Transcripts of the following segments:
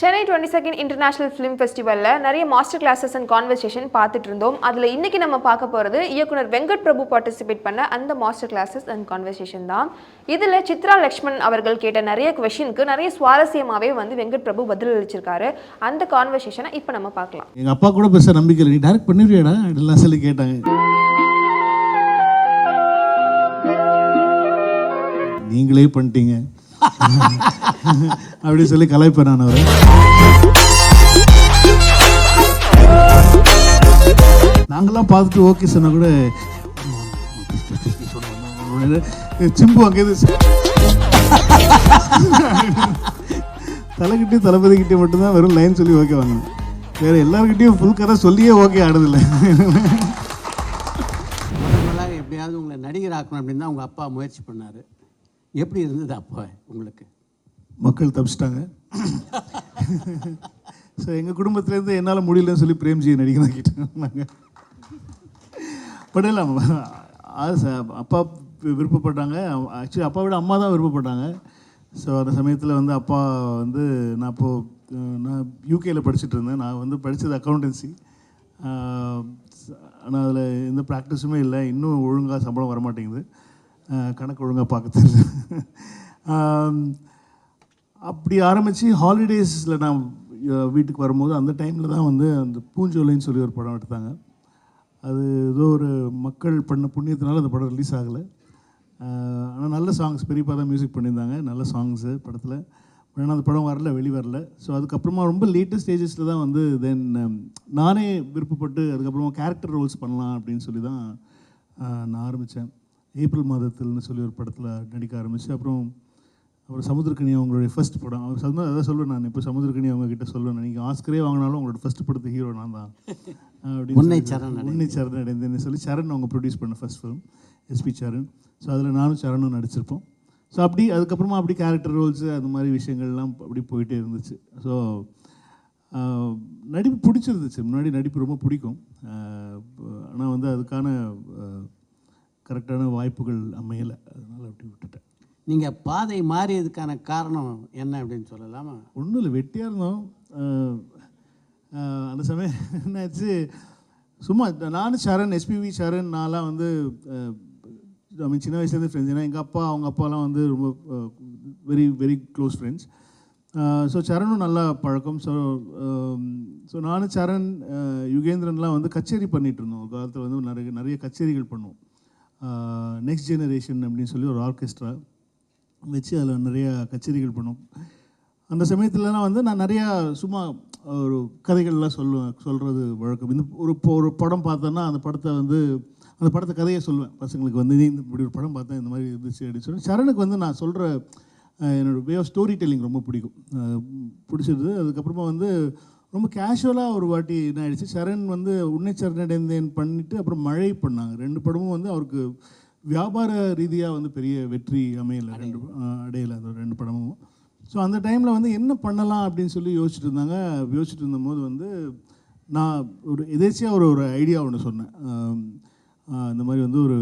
Chennai 22nd international film ஃபெஸ்டிவலில் நிறைய master classes and conversation பார்த்துட்டு இருந்தோம். அதில் இன்றைக்கி நம்ம பார்க்க போகிறது இயக்குனர் வெங்கட் பிரபு பார்ட்டிசிபேட் பண்ண அந்த மாஸ்டர் கிளாஸஸ் அண்ட் கான்வர்சேஷன் தான். இதில் சித்ரா லக்ஷ்மண் அவர்கள் கேட்ட நிறைய கொஷினுக்கு நிறைய சுவாரஸ்யமாகவே வெங்கட் பிரபு பதில் அளிச்சிருக்காரு. அந்த கான்வர்சேஷனை இப்போ நம்ம பார்க்கலாம். எங்கள் அப்பா கூட பெருசாக நம்பிக்கை இல்லை, நீ டைரக்ட் பண்ணிடுவியாடா அப்படிலாம் சொல்லி கேட்டாங்க. நீங்களே பண்ணிட்டீங்க அப்படி சொல்லி கலாய்ப்பேன் நான் அவரை. நாங்களாம் பார்த்துட்டு ஓகே சொன்னா கூட சிம்பு அங்கேயிருந்து தலைக்கிட்டே தளபதிக்கிட்டே மட்டும்தான் வெறும் லைன் சொல்லி ஓகே வாங்கினேன். வேற எல்லாருக்கிட்டையும் ஃபுல் கதை சொல்லியே ஓகே ஆடுதில்லை. எப்படியாவது உங்களை நடிகர் ஆக்கணும் அப்படின்னு தான் உங்கள் அப்பா முயற்சி பண்ணார். எப்படி இருந்தது அப்போ உங்களுக்கு? மக்கள் தப்பிச்சிட்டாங்க. ஸோ எங்கள் குடும்பத்துலேருந்து என்னால் முடியலன்னு சொல்லி பிரேம்ஜியை நடிக்க கேட்டாங்க. பட் இல்லை, அப்பா விருப்பப்பட்டாங்க. ஆக்சுவலி அப்பா விட அம்மா தான் விருப்பப்பட்டாங்க. ஸோ அந்த சமயத்தில் அப்பா நான் யூகேயில் படிச்சுட்டு இருந்தேன். நான் படித்தது அக்கௌண்டன்சி. ஆனால் அதில் எந்த ப்ராக்டிஸுமே இல்லை. இன்னும் ஒழுங்காக சம்பளம் வரமாட்டேங்குது, கணக்கு ஒழுங்காக பார்க்க தெரியல. அப்படி ஆரம்பித்து ஹாலிடேஸில் நான் வீட்டுக்கு வரும்போது அந்த டைமில் தான் அந்த பூஞ்சோலைன்னு சொல்லி ஒரு படம் எடுத்தாங்க. அது ஏதோ ஒரு மக்கள் பண்ண புண்ணியத்தினால அந்த படம் ரிலீஸ் ஆகலை. ஆனால் நல்ல சாங்ஸ், பெரியப்பா தான் மியூசிக் பண்ணியிருந்தாங்க, நல்ல சாங்ஸு படத்தில். ஆனால் அந்த படம் வெளிவரல. ஸோ அதுக்கப்புறமா ரொம்ப லேட்டஸ்ட் ஸ்டேஜஸில் தான் தென் நானே விருப்பப்பட்டு அதுக்கப்புறமா கேரக்டர் ரோல்ஸ் பண்ணலாம் அப்படின்னு சொல்லி தான் நான் ஆரம்பித்தேன். ஏப்ரல் மாதத்தில்னு சொல்லி ஒரு படத்தில் நடிக்க ஆரம்பித்து அப்புறம் சமுத்திரக்கனி அவங்களுடைய ஃபர்ஸ்ட் படம். அதான் சொல்லுவேன் நான் இப்போ சமுத்திரக்கனி அவங்ககிட்ட சொல்லுவேன், நீங்கள் ஆஸ்கரே வாங்கினாலும் உங்களோட ஃபர்ஸ்ட் படத்து ஹீரோ நான் தான் அப்படின்னு உன்னை சரண் அடைந்தேன்னு சொல்லி சரண் அவங்க ப்ரொடியூஸ் பண்ண ஃபர்ஸ்ட் ஃபிலிம், எஸ்பி சரண். ஸோ அதில் நானும் சரணும் நடிச்சிருப்போம். ஸோ அதுக்கப்புறமா கேரக்டர் ரோல்ஸு அந்த மாதிரி விஷயங்கள்லாம் அப்படி போயிட்டே இருந்துச்சு. ஸோ நடிப்பு பிடிச்சிருந்துச்சு. முன்னாடி நடிப்பு ரொம்ப பிடிக்கும். ஆனால் அதுக்கான கரெக்டான வாய்ப்புகள் அமையலை, அதனால் அப்படி விட்டுட்டேன். நீங்கள் பாதை மாறியதுக்கான காரணம் என்ன அப்படின்னு சொல்லலாமா? ஒன்றும் இல்லை, வெட்டியாக இருந்தோம். அந்த சமயம் என்னாச்சு, சும்மா நானும் சரண், எஸ்பிவி சரண், நான்லாம் சின்ன வயசுலேருந்து ஃப்ரெண்ட்ஸ். ஏன்னா எங்கள் அப்பா அவங்க அப்பாலாம் ரொம்ப very very close friends. So சரணும் நல்லா பழக்கம். ஸோ நானும் சரண், யுகேந்திரன்லாம் கச்சேரி பண்ணிகிட்டு இருந்தோம். ஒரு காலத்தில் நிறைய கச்சேரிகள் பண்ணுவோம். நெக்ஸ்ட் ஜெனரேஷன் அப்படின்னு சொல்லி ஒரு ஆர்கெஸ்ட்ரா வச்சு அதில் நிறையா கச்சேரிகள் பண்ணுவோம். அந்த சமயத்துலலாம் நான் நிறையா சும்மா ஒரு கதைகள்லாம் சொல்கிறது வழக்கம். ஒரு படம் பார்த்தோன்னா அந்த படத்தை கதையை சொல்லுவேன் பசங்களுக்கு. இப்படி ஒரு படம் பார்த்தேன், இந்த மாதிரி இருந்துச்சு அப்படின்னு சொல்லி. சரணுக்கு நான் சொல்கிற என்னோடய வே ஆஃப் ஸ்டோரி டெல்லிங் ரொம்ப பிடிச்சிருது. அதுக்கப்புறமா ரொம்ப கேஷுவலாக ஒரு வாட்டி என்ன ஆகிடுச்சு, சரண் உன்னை சரணடைந்தேன் பண்ணிவிட்டு அப்புறம் மழை பண்ணாங்க. 2 படமும் அவருக்கு வியாபார ரீதியாக பெரிய வெற்றி அடையலை அந்த 2 படமும். ஸோ அந்த டைமில் என்ன பண்ணலாம் அப்படின்னு சொல்லி யோசிச்சுட்டு இருந்தபோது நான் ஒரு எதேச்சியாக ஒரு ஐடியா ஒன்று சொன்னேன். இந்த மாதிரி ஒரு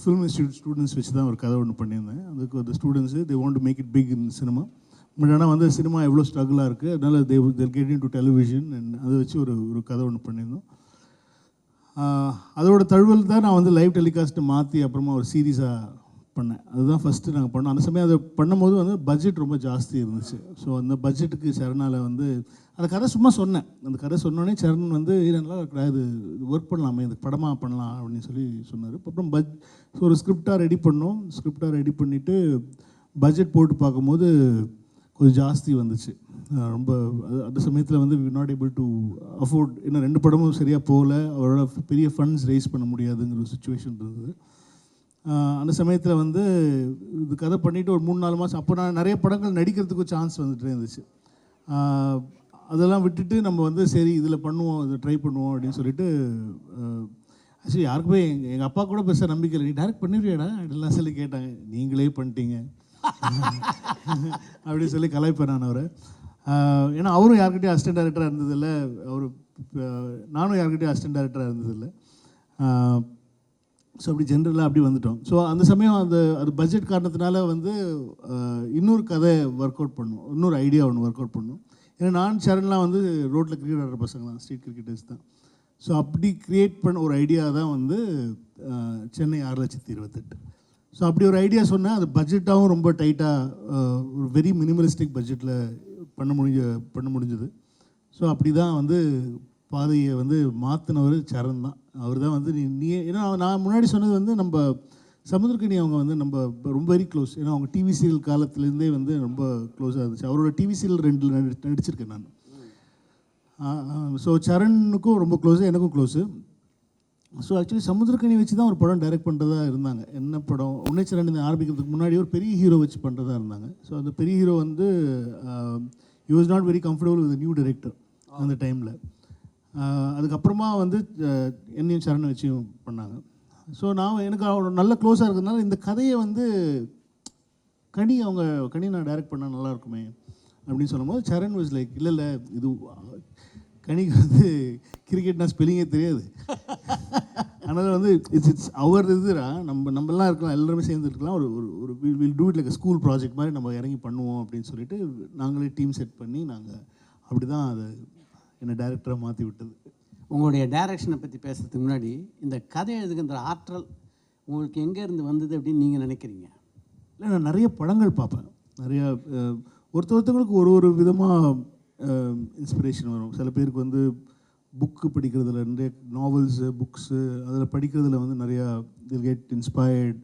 ஃபிலிம் இன்ஸ்டியூட் ஸ்டூடெண்ட்ஸ் வச்சு தான் ஒரு கதை ஒன்று பண்ணியிருந்தேன். அதுக்கு அந்த students they want to make it big in cinema. But ஆனால் சினிமா எவ்வளோ ஸ்ட்ரகிளாக இருக்குது, அதனால் தேல் கெட் இன் டு டெலிவிஷன். அதை வச்சு ஒரு கதை ஒன்று பண்ணியிருந்தோம். அதோட தழுவல் தான் நான் லைவ் டெலிகாஸ்ட்டு மாற்றி அப்புறமா ஒரு சீரீஸாக பண்ணேன். அதுதான் ஃபஸ்ட்டு நாங்கள் பண்ணோம். அந்த சமயம் அதை பண்ணும்போது பட்ஜெட் ரொம்ப ஜாஸ்தி இருந்துச்சு. ஸோ அந்த பட்ஜெட்டுக்கு சரணால் அந்த கதை சும்மா சொன்னேன். அந்த கதை சொன்னோடனே சரண் நல்லா கிடையாது, இது ஒர்க் பண்ணலாமே, இது படமாக பண்ணலாம் அப்படின்னு சொல்லி சொன்னார். அப்புறம் ஒரு ஸ்கிரிப்டாக ரெடி பண்ணோம். ஸ்கிரிப்டாக ரெடி பண்ணிவிட்டு பட்ஜெட் போட்டு பார்க்கும்போது கொஞ்சம் ஜாஸ்தி வந்துச்சு. ரொம்ப அந்த சமயத்தில் we not able to afford. இன்னும் 2 படமும் சரியாக போகல, அவரோட பெரிய ஃபண்ட்ஸ் ரைஸ் பண்ண முடியாதுங்கிற ஒரு சுச்சுவேஷன் இருந்தது. அந்த சமயத்தில் இது கதை பண்ணிவிட்டு ஒரு 3-4 மாதம் அப்போ நான் நிறைய படங்கள் நடிக்கிறதுக்கு சான்ஸ் வந்துகிட்டே இருந்துச்சு. அதெல்லாம் விட்டுட்டு நம்ம சரி இதில் பண்ணுவோம், இதை ட்ரை பண்ணுவோம் அப்படின்னு சொல்லிட்டு ஆக்சுவலி யாருக்குமே எங்கள் அப்பா கூட பெருசாக நம்பிக்கை இல்லை, நீ டைரக்ட் பண்ணிடுவியாடா அப்படிலாம் சொல்லி கேட்டாங்க. நீங்களே பண்ணிட்டீங்க அப்படின்னு சொல்லி கலாய்ப்பேன் நான் அவரை. ஏன்னா அவரும் யார்கிட்டையும் அசிஸ்டன்ட் டைரக்டராக இருந்ததில்லை, நானும் யார்கிட்டையும் அசிஸ்டன்ட் டைரக்டராக இருந்ததில்லை. ஸோ அப்படி ஜென்ரலாக அப்படி வந்துட்டோம். ஸோ அந்த சமயம் அது பட்ஜெட் காரணத்தினால இன்னொரு கதை ஒர்க் அவுட் பண்ணோம், இன்னொரு ஐடியா ஒன்று ஒர்க் அவுட் பண்ணோம். ஏன்னா நான் சரண்லாம் வந்து ரோட்டில் கிரிக்கெட் ஆடுற பசங்க தான், ஸ்ட்ரீட் கிரிக்கெட்டர்ஸ் தான். ஸோ அப்படி க்ரியேட் பண்ண ஒரு ஐடியா தான் வந்து சென்னை 6,28,000. ஸோ அப்படி ஒரு ஐடியா சொன்னேன். அது பட்ஜெட்டாகவும் ரொம்ப டைட்டாக ஒரு வெரி மினிமலிஸ்டிக் பட்ஜெட்டில் பண்ண முடிஞ்சது. ஸோ அப்படி தான் வந்து பாதையை வந்து மாற்றினவர் சரண் தான். அவர் தான் வந்து நீ ஏன்னா நான் முன்னாடி சொன்னது வந்து நம்ம சமுத்திரக்கனி அவங்க வந்து நம்ம ரொம்ப வெரி க்ளோஸ். ஏன்னா அவங்க டிவி சீரியல் காலத்துலேருந்தே வந்து ரொம்ப க்ளோஸாக இருந்துச்சு. அவரோட டிவி சீரியல் 2 நடிச்சிருக்கேன் நான். ஸோ சரணுக்கும் ரொம்ப க்ளோஸு, எனக்கும் க்ளோஸு. ஸோ ஆக்சுவலி சமுத்திரக்கனி வச்சு தான் ஒரு படம் டைரக்ட் பண்ணுறதா இருந்தாங்க. என்ன படம், உன்னை சரண் ஆரம்பிக்கிறதுக்கு முன்னாடி ஒரு பெரிய ஹீரோ வச்சு பண்ணுறதா இருந்தாங்க. ஸோ அந்த பெரிய ஹீரோ வந்து he was not very comfortable with the new director அந்த டைமில். அதுக்கப்புறமா வந்து என்னையும் சரண் வச்சும் பண்ணாங்க. ஸோ எனக்கு அவரோட நல்ல க்ளோஸாக இருக்கிறதுனால இந்த கதையை வந்து கனி நான் டைரக்ட் பண்ணால் நல்லாயிருக்குமே அப்படின்னு சொல்லும்போது சரண் வாஸ் லைக், இல்லை இது கனிக்கு வந்து கிரிக்கெட்னா ஸ்பெல்லிங்கே தெரியாது, அதனால் வந்து இட்ஸ் அவர் இதுரா நம்மலாம் இருக்கலாம், எல்லாருமே சேர்ந்து இருக்கலாம், ஒரு will do it like school project மாதிரி நம்ம இறங்கி பண்ணுவோம் அப்படின்னு சொல்லிட்டு நாங்களே டீம் செட் பண்ணி நாங்கள் அப்படி தான் அதை என்னை டைரக்டராக மாற்றி விட்டது. உங்களுடைய டைரக்ஷனை பற்றி பேசுறதுக்கு முன்னாடி இந்த கதை எழுதுகின்ற ஆற்றல் உங்களுக்கு எங்கேருந்து வந்தது அப்படின்னு நீங்கள் நினைக்கிறீங்க? இல்லை, நான் நிறைய படங்கள் பார்ப்பேன். நிறையா ஒருத்தவங்களுக்கு ஒரு விதமாக இன்ஸ்பிரேஷன் வரும். சில பேருக்கு வந்து புக்கு படிக்கிறதுல, நிறைய நாவல்ஸு புக்ஸு அதில் படிக்கிறதுல வந்து நிறையா தில் கெட் இன்ஸ்பயர்ட்.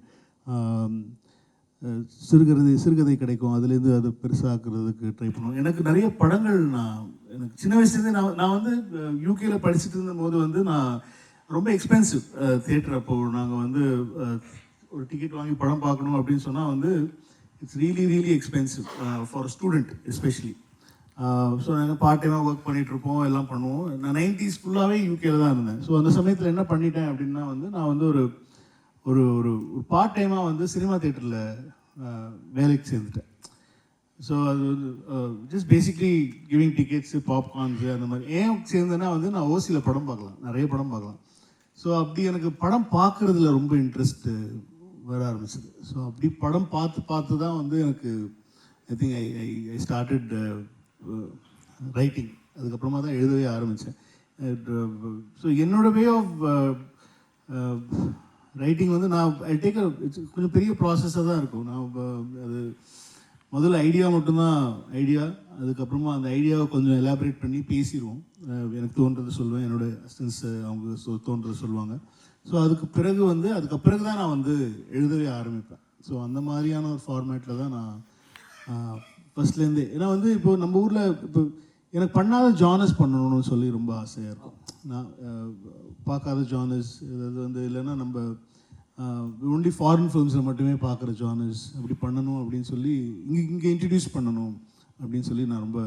சிறுகதை கிடைக்கும், அதுலேருந்து அதை பெருசாக்குறதுக்கு ட்ரை பண்ணுவோம். எனக்கு நிறைய படங்கள் எனக்கு சின்ன வயசுலேருந்தே நான் வந்து யூகேல படிச்சுட்டு இருந்தபோது வந்து நான் ரொம்ப எக்ஸ்பென்சிவ் தியேட்டர். அப்போது நாங்கள் வந்து ஒரு டிக்கெட் வாங்கி படம் பார்க்கணும் அப்படின்னு சொன்னால் வந்து it's really expensive for student especially. So நாங்கள் பார்ட் டைமாக ஒர்க் பண்ணிகிட்ருப்போம், எல்லாம் பண்ணுவோம். நான் 90s ஃபுல்லாகவே யூகேல தான் இருந்தேன். ஸோ அந்த சமயத்தில் என்ன பண்ணிட்டேன் அப்படின்னா வந்து நான் வந்து ஒரு ஒரு ஒரு பார்ட் டைமாக வந்து சினிமா தியேட்டரில் வேலைக்கு சேர்ந்துட்டேன். ஸோ அது வந்து ஜஸ்ட் பேசிக்லி கிவிங் டிக்கெட்ஸு, பாப்கார்ன்ஸு அந்த மாதிரி. ஏன் சேர்ந்தேன்னா வந்து நான் ஓசியில் படம் பார்க்கலாம், நிறைய படம் பார்க்கலாம். ஸோ அப்படி எனக்கு படம் பார்க்குறதுல ரொம்ப இன்ட்ரெஸ்ட்டு வர ஆரம்பிச்சது. ஸோ அப்படி படம் பார்த்து தான் வந்து எனக்கு I think I started writing. அதுக்கப்புறமா தான் எழுதவே ஆரம்பித்தேன். ஸோ என்னோட வே ஆஃப் ரைட்டிங் வந்து நான் கொஞ்சம் பெரிய ப்ராசஸாக தான் இருக்கும். அது முதல்ல ஐடியா மட்டும்தான் ஐடியா. அதுக்கப்புறமா அந்த ஐடியாவை கொஞ்சம் எலாபரேட் பண்ணி பேசிடுவோம். எனக்கு தோன்றதை சொல்லுவேன், என்னோடய அசிஸ்டன்ஸ் அவங்க தோன்றதை சொல்லுவாங்க. ஸோ அதுக்கு பிறகு தான் நான் வந்து எழுதவே ஆரம்பிப்பேன். ஸோ அந்த மாதிரியான ஒரு ஃபார்மேட்டில் தான் நான் ஃபஸ்ட்லேருந்தே. ஏன்னா வந்து இப்போ நம்ம ஊரில் இப்போ எனக்கு பண்ணாத ஜானர்ஸ் பண்ணணும்னு சொல்லி ரொம்ப ஆசையாக இருக்கும். நான் பார்க்காத ஜானர்ஸ் அதாவது வந்து இல்லைன்னா நம்ம ஒன்லி ஃபாரின் ஃபிலிம்ஸில் மட்டுமே பார்க்குற ஜானர்ஸ் அப்படி பண்ணணும் அப்படின்னு சொல்லி இங்கே இன்ட்ரடியூஸ் பண்ணணும் அப்படின்னு சொல்லி நான் ரொம்ப.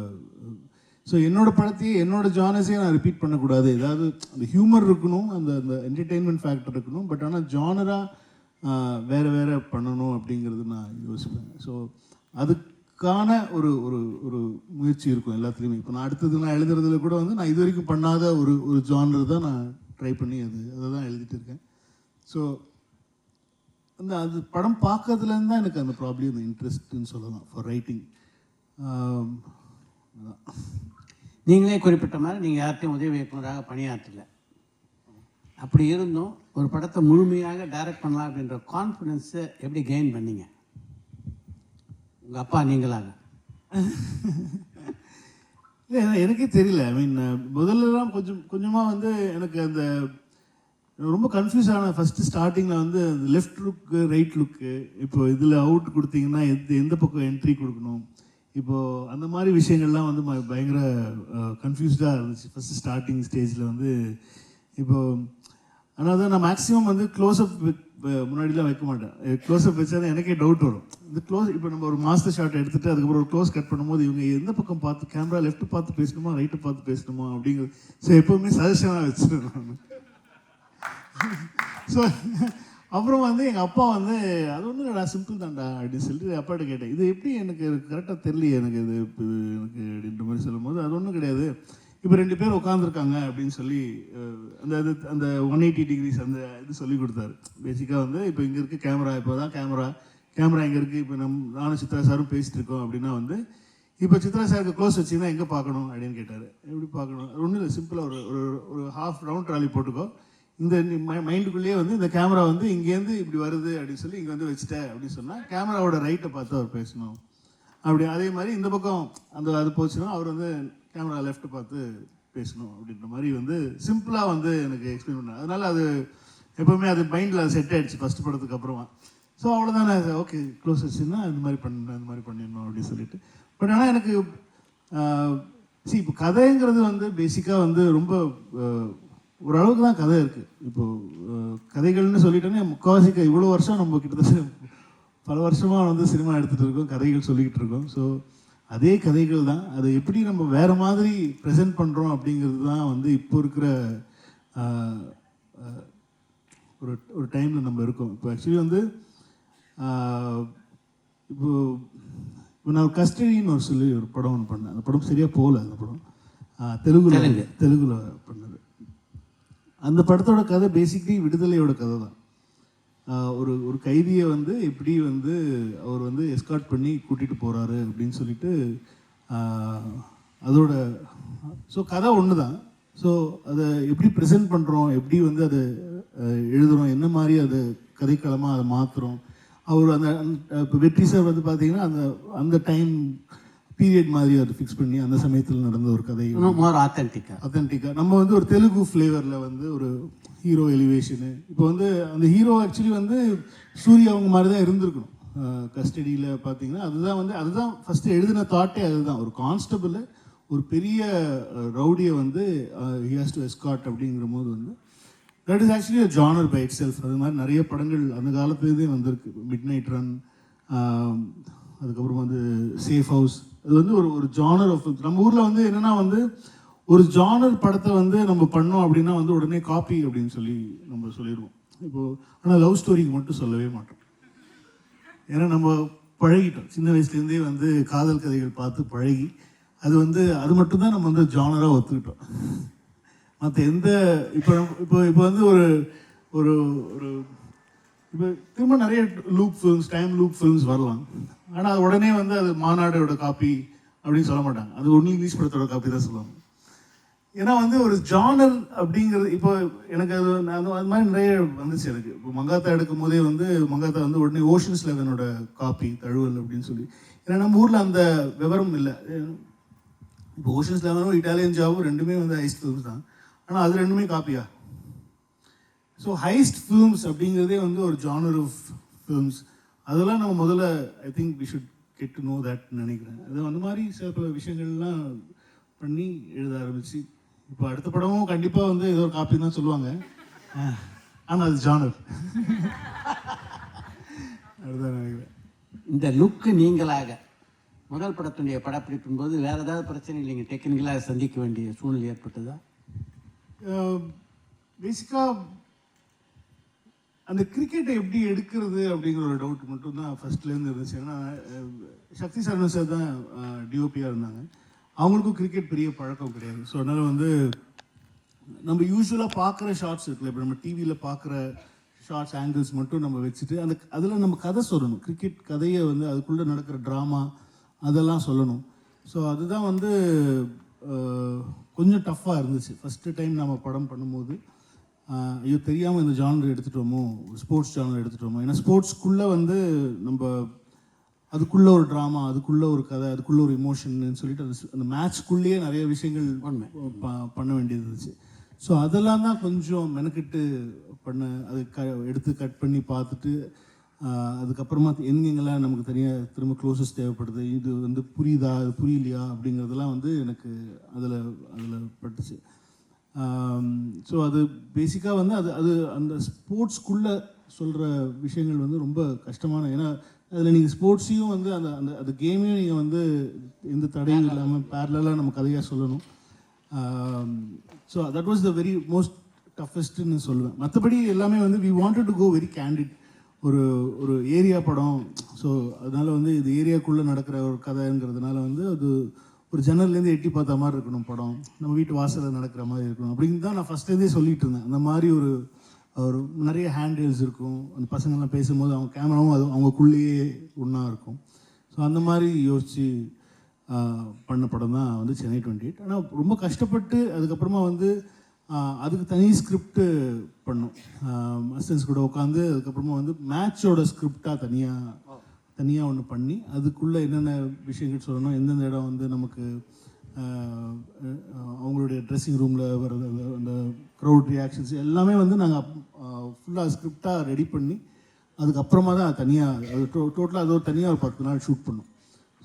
ஸோ என்னோடய படத்தையே என்னோடய ஜானர்ஸையே நான் ரிப்பீட் பண்ணக்கூடாது. ஏதாவது அந்த ஹியூமர் இருக்கணும், அந்த என்டர்டெயின்மெண்ட் ஃபேக்டர் இருக்கணும், பட் ஆனால் ஜானராக வேறு பண்ணணும் அப்படிங்கிறது நான் யோசிப்பேன். ஸோ அதுக்கான ஒரு ஒரு ஒரு முயற்சி இருக்கும் எல்லாத்துலேயுமே. இப்போ நான் நான் எழுதுறதுல கூட வந்து நான் இது வரைக்கும் பண்ணாத ஒரு ஜானர் தான் நான் ட்ரை பண்ணி அதை தான் எழுதிட்டு இருக்கேன். ஸோ அது படம் பார்க்கறதுலேருந்து தான் எனக்கு அந்த ப்ராப்ளம் அந்த இன்ட்ரெஸ்ட்னு சொல்லலாம் ஃபார் ரைட்டிங். நீங்களே குறிப்பிட்ட மாதிரி நீங்கள் யார்கிட்டையும் உதவி இயக்குனராக பணியாற்றலை. அப்படி இருந்தும் ஒரு படத்தை முழுமையாக டைரக்ட் பண்ணலாம் அப்படின்ற கான்ஃபிடென்ஸை எப்படி கெயின் பண்ணீங்க உங்கள் அப்பா நீங்களாக? இல்லை, எனக்கே தெரியல. ஐ மீன் முதல்லலாம் கொஞ்சமாக வந்து எனக்கு அந்த ரொம்ப கன்ஃபியூஸ் ஆனேன். ஃபஸ்ட்டு ஸ்டார்டிங்கில் வந்து அந்த லெஃப்ட் லுக்கு ரைட் லுக்கு, இப்போ இதில் அவுட் கொடுத்தீங்கன்னா எந்த பக்கம் என்ட்ரி கொடுக்கணும், இப்போது அந்த மாதிரி விஷயங்கள்லாம் வந்து பயங்கர கன்ஃபியூஸ்டாக இருந்துச்சு ஃபஸ்ட்டு ஸ்டார்டிங் ஸ்டேஜில் வந்து. இப்போது அதனால தான் நான் மேக்ஸிமம் வந்து க்ளோஸ்அப் முன்னாடிலாம் வைக்க மாட்டேன். க்ளோஸ்அப் வச்சா தான் எனக்கே டவுட் வரும். இந்த இப்போ நம்ம ஒரு மாஸ்டர் ஷாட் எடுத்துகிட்டு அதுக்கப்புறம் ஒரு க்ளோஸ் கட் பண்ணும்போது இவங்க எந்த பக்கம் பார்த்து கேமரா லெஃப்ட்டு பார்த்து பேசணுமா ரைட்டு பார்த்து பேசணுமா அப்படிங்கிறது. ஸோ எப்போவுமே சஜஷனாக வச்சுருவேன் நான். ஸோ அப்புறம் வந்து எங்கள் அப்பா வந்து அது ஒன்றும் இல்லைடா, சிம்பிள் தான்டா அப்படின்னு சொல்லிட்டு அப்பாட்ட கேட்டேன். இது எப்படி எனக்கு கரெக்டாக தெரியலையே எனக்கு இது இப்போ எனக்கு அப்படின்ற மாதிரி சொல்லும்போது அது ஒன்றும் கிடையாது, இப்போ 2 பேர் உட்காந்துருக்காங்க அப்படின்னு சொல்லி அந்த 180 டிகிரிஸ் அந்த இது சொல்லி கொடுத்தாரு. பேசிக்காக வந்து இப்போ இங்கே இருக்குது கேமரா, இப்போ தான் கேமரா இங்கே இருக்குது, இப்போ நானும் சித்ரா சாரும் பேசிகிட்டு இருக்கோம் அப்படின்னா வந்து இப்போ சித்ரா சாருக்கு க்ளோஸ் வச்சிங்கன்னா எங்கே பார்க்கணும் அப்படின்னு கேட்டார். எப்படி பார்க்கணும், ஒன்றும் இல்லை, சிம்பிளாக ஒரு ஒரு ஒரு ஹாஃப் ரவுண்ட் ட்ராலி போட்டுக்கோ, இந்த மைண்டுக்குள்ளேயே வந்து இந்த கேமரா வந்து இங்கேருந்து இப்படி வருது அப்படின்னு சொல்லி இங்கே வந்து வச்சுட்டேன் அப்படின்னு சொன்னால் கேமராவோட ரைட்டை பார்த்து அவர் பேசணும். அப்படி அதே மாதிரி இந்த பக்கம் அது போச்சுன்னா அவர் வந்து கேமரா லெஃப்ட்டை பார்த்து பேசணும் அப்படின்ற மாதிரி வந்து சிம்பிளாக வந்து எனக்கு எக்ஸ்பிளைன் பண்ணார். அதனால் அது எப்போவுமே அது மைண்டில் செட் ஆகிடுச்சு ஃபஸ்ட் படத்துக்கு அப்புறமா. ஸோ அவ்வளோதானே, ஓகே க்ளோஸ் வச்சுன்னா இந்த மாதிரி பண்ணணும், இந்த மாதிரி பண்ணிடணும் அப்படின்னு சொல்லிட்டு. பட் ஆனால் எனக்கு இப்போ கதைங்கிறது வந்து பேசிக்காக வந்து ரொம்ப ஓரளவுக்கு தான் கதை இருக்குது. இப்போது கதைகள்னு சொல்லிட்டோன்னே முக்கால்வாசி இவ்வளோ வருஷம் நம்ம கிட்டத்தட்ட பல வருஷமாக வந்து சினிமா எடுத்துகிட்டு இருக்கோம், கதைகள் சொல்லிக்கிட்டு இருக்கோம். ஸோ அதே கதைகள் தான், அதை எப்படி நம்ம வேறு மாதிரி ப்ரெசென்ட் பண்ணுறோம் அப்படிங்கிறது தான் வந்து இப்போ இருக்கிற ஒரு டைமில் நம்ம இருக்கோம். இப்போ ஆக்சுவலி வந்து இப்போ நான் கஸ்டடின்னு சொல்லி ஒரு படம் ஒன்று பண்ணேன். அந்த படம் சரியாக போகல. அந்த படம் தெலுங்குல பண்ணது. அந்த படத்தோட கதை பேசிக்லி விடுதலையோட கதை தான். ஒரு கைதியை வந்து எப்படி வந்து அவர் வந்து எஸ்கார்ட் பண்ணி கூட்டிகிட்டு போகிறாரு அப்படின்னு சொல்லிட்டு அதோட ஸோ கதை ஒன்று தான். ஸோ அதை எப்படி ப்ரெசென்ட் பண்ணுறோம், எப்படி வந்து அதை எழுதுகிறோம், என்ன மாதிரி அதை கதைக்களமாக அதை மாற்றுறோம். அவர் அந்த இப்போ வெற்றி சார் வந்து பார்த்தீங்கன்னா அந்த டைம் பீரியட் மாதிரி அதை ஃபிக்ஸ் பண்ணி அந்த சமயத்தில் நடந்த ஒரு கதை ஆத்தென்டிக்காக நம்ம வந்து ஒரு தெலுங்கு ஃப்ளேவரில் வந்து ஒரு ஹீரோ எலிவேஷனு. இப்போ வந்து அந்த ஹீரோ ஆக்சுவலி வந்து சூர்யா அவங்க மாதிரி தான் இருந்திருக்கணும். கஸ்டடியில் பார்த்தீங்கன்னா அதுதான் ஃபஸ்ட்டு எழுதின தாட்டே அதுதான். ஒரு கான்ஸ்டபிள் ஒரு பெரிய ரவுடியை வந்து ஹி ஹாஸ் டு எஸ்கார்ட் அப்படிங்கிற போது வந்து that is actually a genre by itself. அது மாதிரி நிறைய படங்கள் அந்த காலத்துலேருந்தே வந்திருக்கு. மிட் நைட் ரன், அதுக்கப்புறம் வந்து சேஃப் ஹவுஸ். அது வந்து ஒரு ஜானர் ஆஃப் நம்ம ஊரில் வந்து என்னென்னா வந்து ஒரு ஜானர் படத்தை வந்து நம்ம பண்ணோம் அப்படின்னா வந்து உடனே காப்பி அப்படின்னு சொல்லி நம்ம சொல்லிடுவோம். இப்போது ஆனால் லவ் ஸ்டோரிக்கு மட்டும் சொல்லவே மாட்டோம். ஏன்னா நம்ம பழகிட்டோம், சின்ன வயசுலேருந்தே வந்து காதல் கதைகள் பார்த்து பழகி அது மட்டும்தான் நம்ம வந்து ஜானராக ஒத்துக்கிட்டோம். மற்ற எந்த இப்போ வந்து ஒரு ஒரு ஒரு இப்போ திரும்ப நிறைய டைம் லூப் ஃபிலிம்ஸ் வரலாம். ஆனால் அது உடனே வந்து அது மாநாடோட காப்பி அப்படின்னு சொல்ல மாட்டாங்க. அது ஒன்லி இங்கிலீஷ் படத்தோட காப்பி தான் சொல்லுவாங்க. ஏன்னா வந்து ஒரு ஜானர் அப்படிங்கிறது இப்போ எனக்கு அது மாதிரி நிறைய வந்துச்சு எனக்கு. இப்போ மங்காத்தா எடுக்கும் போதே வந்து மங்காத்தா வந்து உடனே ஓஷன்ஸ் 11ஓட காப்பி தழுவல் அப்படின்னு சொல்லி. ஏன்னா நம்ம ஊரில் அந்த விவரம் இல்லை. இப்போ ஓஷன்ஸ் 11 இட்டாலியன் ஜாபும் ரெண்டுமே வந்து ஹைஸ்ட் ஃபிலிம்ஸ் தான். ஆனால் அது ரெண்டுமே காப்பியா? ஸோ ஹைஸ்ட் ஃபிலிம்ஸ் அப்படிங்கிறதே வந்து ஒரு ஜானர் ஆஃப் ஃபிலிம்ஸ். அதெல்லாம் நம்ம முதல்ல I think we should get to know தட்னு நினைக்கிறேன். அது அந்த மாதிரி சில பல விஷயங்கள்லாம் பண்ணி எழுத ஆரம்பிச்சு இப்போ அடுத்த படமும் கண்டிப்பாக வந்து ஏதோ ஒரு காப்பி தான் சொல்லுவாங்க. ஆனால் அது ஜானர் அதுதான் நினைக்கிறேன். இந்த லுக்கு நீங்களாக முதல் படத்துடைய படப்பிடிப்பின் போது வேறு ஏதாவது பிரச்சனை இல்லைங்க டெக்னிக்கலாக சந்திக்க வேண்டிய சூழ்நிலை ஏற்பட்டதா? பேசிக்காக அந்த கிரிக்கெட்டை எப்படி எடுக்கிறது அப்படிங்கிற ஒரு டவுட் மட்டும் தான் ஃபஸ்ட்லேருந்து இருந்துச்சு. ஏன்னா சக்தி சரண் சார் தான் டிஓபியாக இருந்தாங்க. அவங்களுக்கும் கிரிக்கெட் பெரிய பழக்கம் கிடையாது. ஸோ அதனால் வந்து நம்ம யூஸ்வலாக பார்க்குற ஷார்ட்ஸ் இருக்குல்ல, இப்போ நம்ம டிவியில் பார்க்குற ஷார்ட்ஸ் ஆங்கிள்ஸ் மட்டும் நம்ம வச்சுட்டு அதில் நம்ம கதை சொல்லணும். கிரிக்கெட் கதையை வந்து அதுக்குள்ளே நடக்கிற ட்ராமா அதெல்லாம் சொல்லணும். ஸோ அதுதான் வந்து கொஞ்சம் டஃப்பாக இருந்துச்சு ஃபஸ்ட்டு டைம் நம்ம படம் பண்ணும்போது. ஐயோ தெரியாமல் இந்த ஜானர் எடுத்துட்டோமோ, ஸ்போர்ட்ஸ் ஜானர் எடுத்துட்டோமோ. ஏன்னா ஸ்போர்ட்ஸ்க்குள்ளே வந்து நம்ம அதுக்குள்ளே ஒரு ட்ராமா, அதுக்குள்ளே ஒரு கதை, அதுக்குள்ளே ஒரு இமோஷன்னு சொல்லிட்டு அந்த மேட்ச்க்குள்ளேயே நிறைய விஷயங்கள் பண்ண வேண்டியது இருந்துச்சு. ஸோ அதெல்லாம் தான் கொஞ்சம் மெனக்கிட்டு அது எடுத்து கட் பண்ணி பார்த்துட்டு அதுக்கப்புறமா எங்கெங்கெல்லாம் நமக்கு தனியாக திரும்ப க்ளோசஸ் தேவைப்படுது, இது வந்து புரியுதா அது புரியலையா அப்படிங்கிறதெல்லாம் வந்து எனக்கு அதில் பட்டுச்சு. ஸோ அது பேசிக்காக வந்து அது அந்த ஸ்போர்ட்ஸ்க்குள்ளே சொல்கிற விஷயங்கள் வந்து ரொம்ப கஷ்டமான. ஏன்னா அதில் நீங்கள் ஸ்போர்ட்ஸையும் வந்து அந்த கேமையும் நீங்கள் வந்து எந்த தடையும் இல்லாமல் பேரலாக நம்ம கதையாக சொல்லணும். So that was the very most டஃபஸ்ட்டுன்னு சொல்லுவேன். மற்றபடி எல்லாமே வந்து we wanted to go very candid. ஒரு ஏரியா படம். ஸோ அதனால் வந்து இது ஏரியாக்குள்ளே நடக்கிற ஒரு கதைங்கிறதுனால வந்து அது ஒரு ஜன்னல்லேருந்து எட்டி பார்த்த மாதிரி இருக்கணும் படம், நம்ம வீட்டு வாசலில் நடக்கிற மாதிரி இருக்கணும் அப்படின்னு தான் நான் ஃபஸ்ட்லேருந்தே சொல்லிகிட்டு இருந்தேன். அந்த மாதிரி ஒரு நிறைய ஹேண்டில்ஸ் இருக்கும். அந்த பசங்கள்லாம் பேசும்போது அவங்க கேமராவும் அது அவங்களுக்குள்ளேயே ஒன்றா இருக்கும். ஸோ அந்த மாதிரி யோசித்து பண்ண படம் தான் வந்து சென்னை 28. ஆனால் ரொம்ப கஷ்டப்பட்டு அதுக்கப்புறமா வந்து அதுக்கு தனி ஸ்கிரிப்டு பண்ணோம். அசிஸ்டன்ஸ் கூட உட்காந்து அதுக்கப்புறமா வந்து மேட்சோட ஸ்கிரிப்டாக தனியாக ஒன்று பண்ணி அதுக்குள்ளே என்னென்ன விஷயங்கள் சொல்லணும், எந்தெந்த இடம் வந்து நமக்கு அவங்களுடைய ட்ரெஸ்ஸிங் ரூமில் வர்றது அந்த க்ரௌட் ரியாக்ஷன்ஸ் எல்லாமே வந்து நாங்கள் ஃபுல்லாக ஸ்கிரிப்டாக ரெடி பண்ணி அதுக்கப்புறமா தான் தனியாக அது டோட்டலாக அது ஒரு தனியாக ஒரு 10 நாள் ஷூட் பண்ணோம்.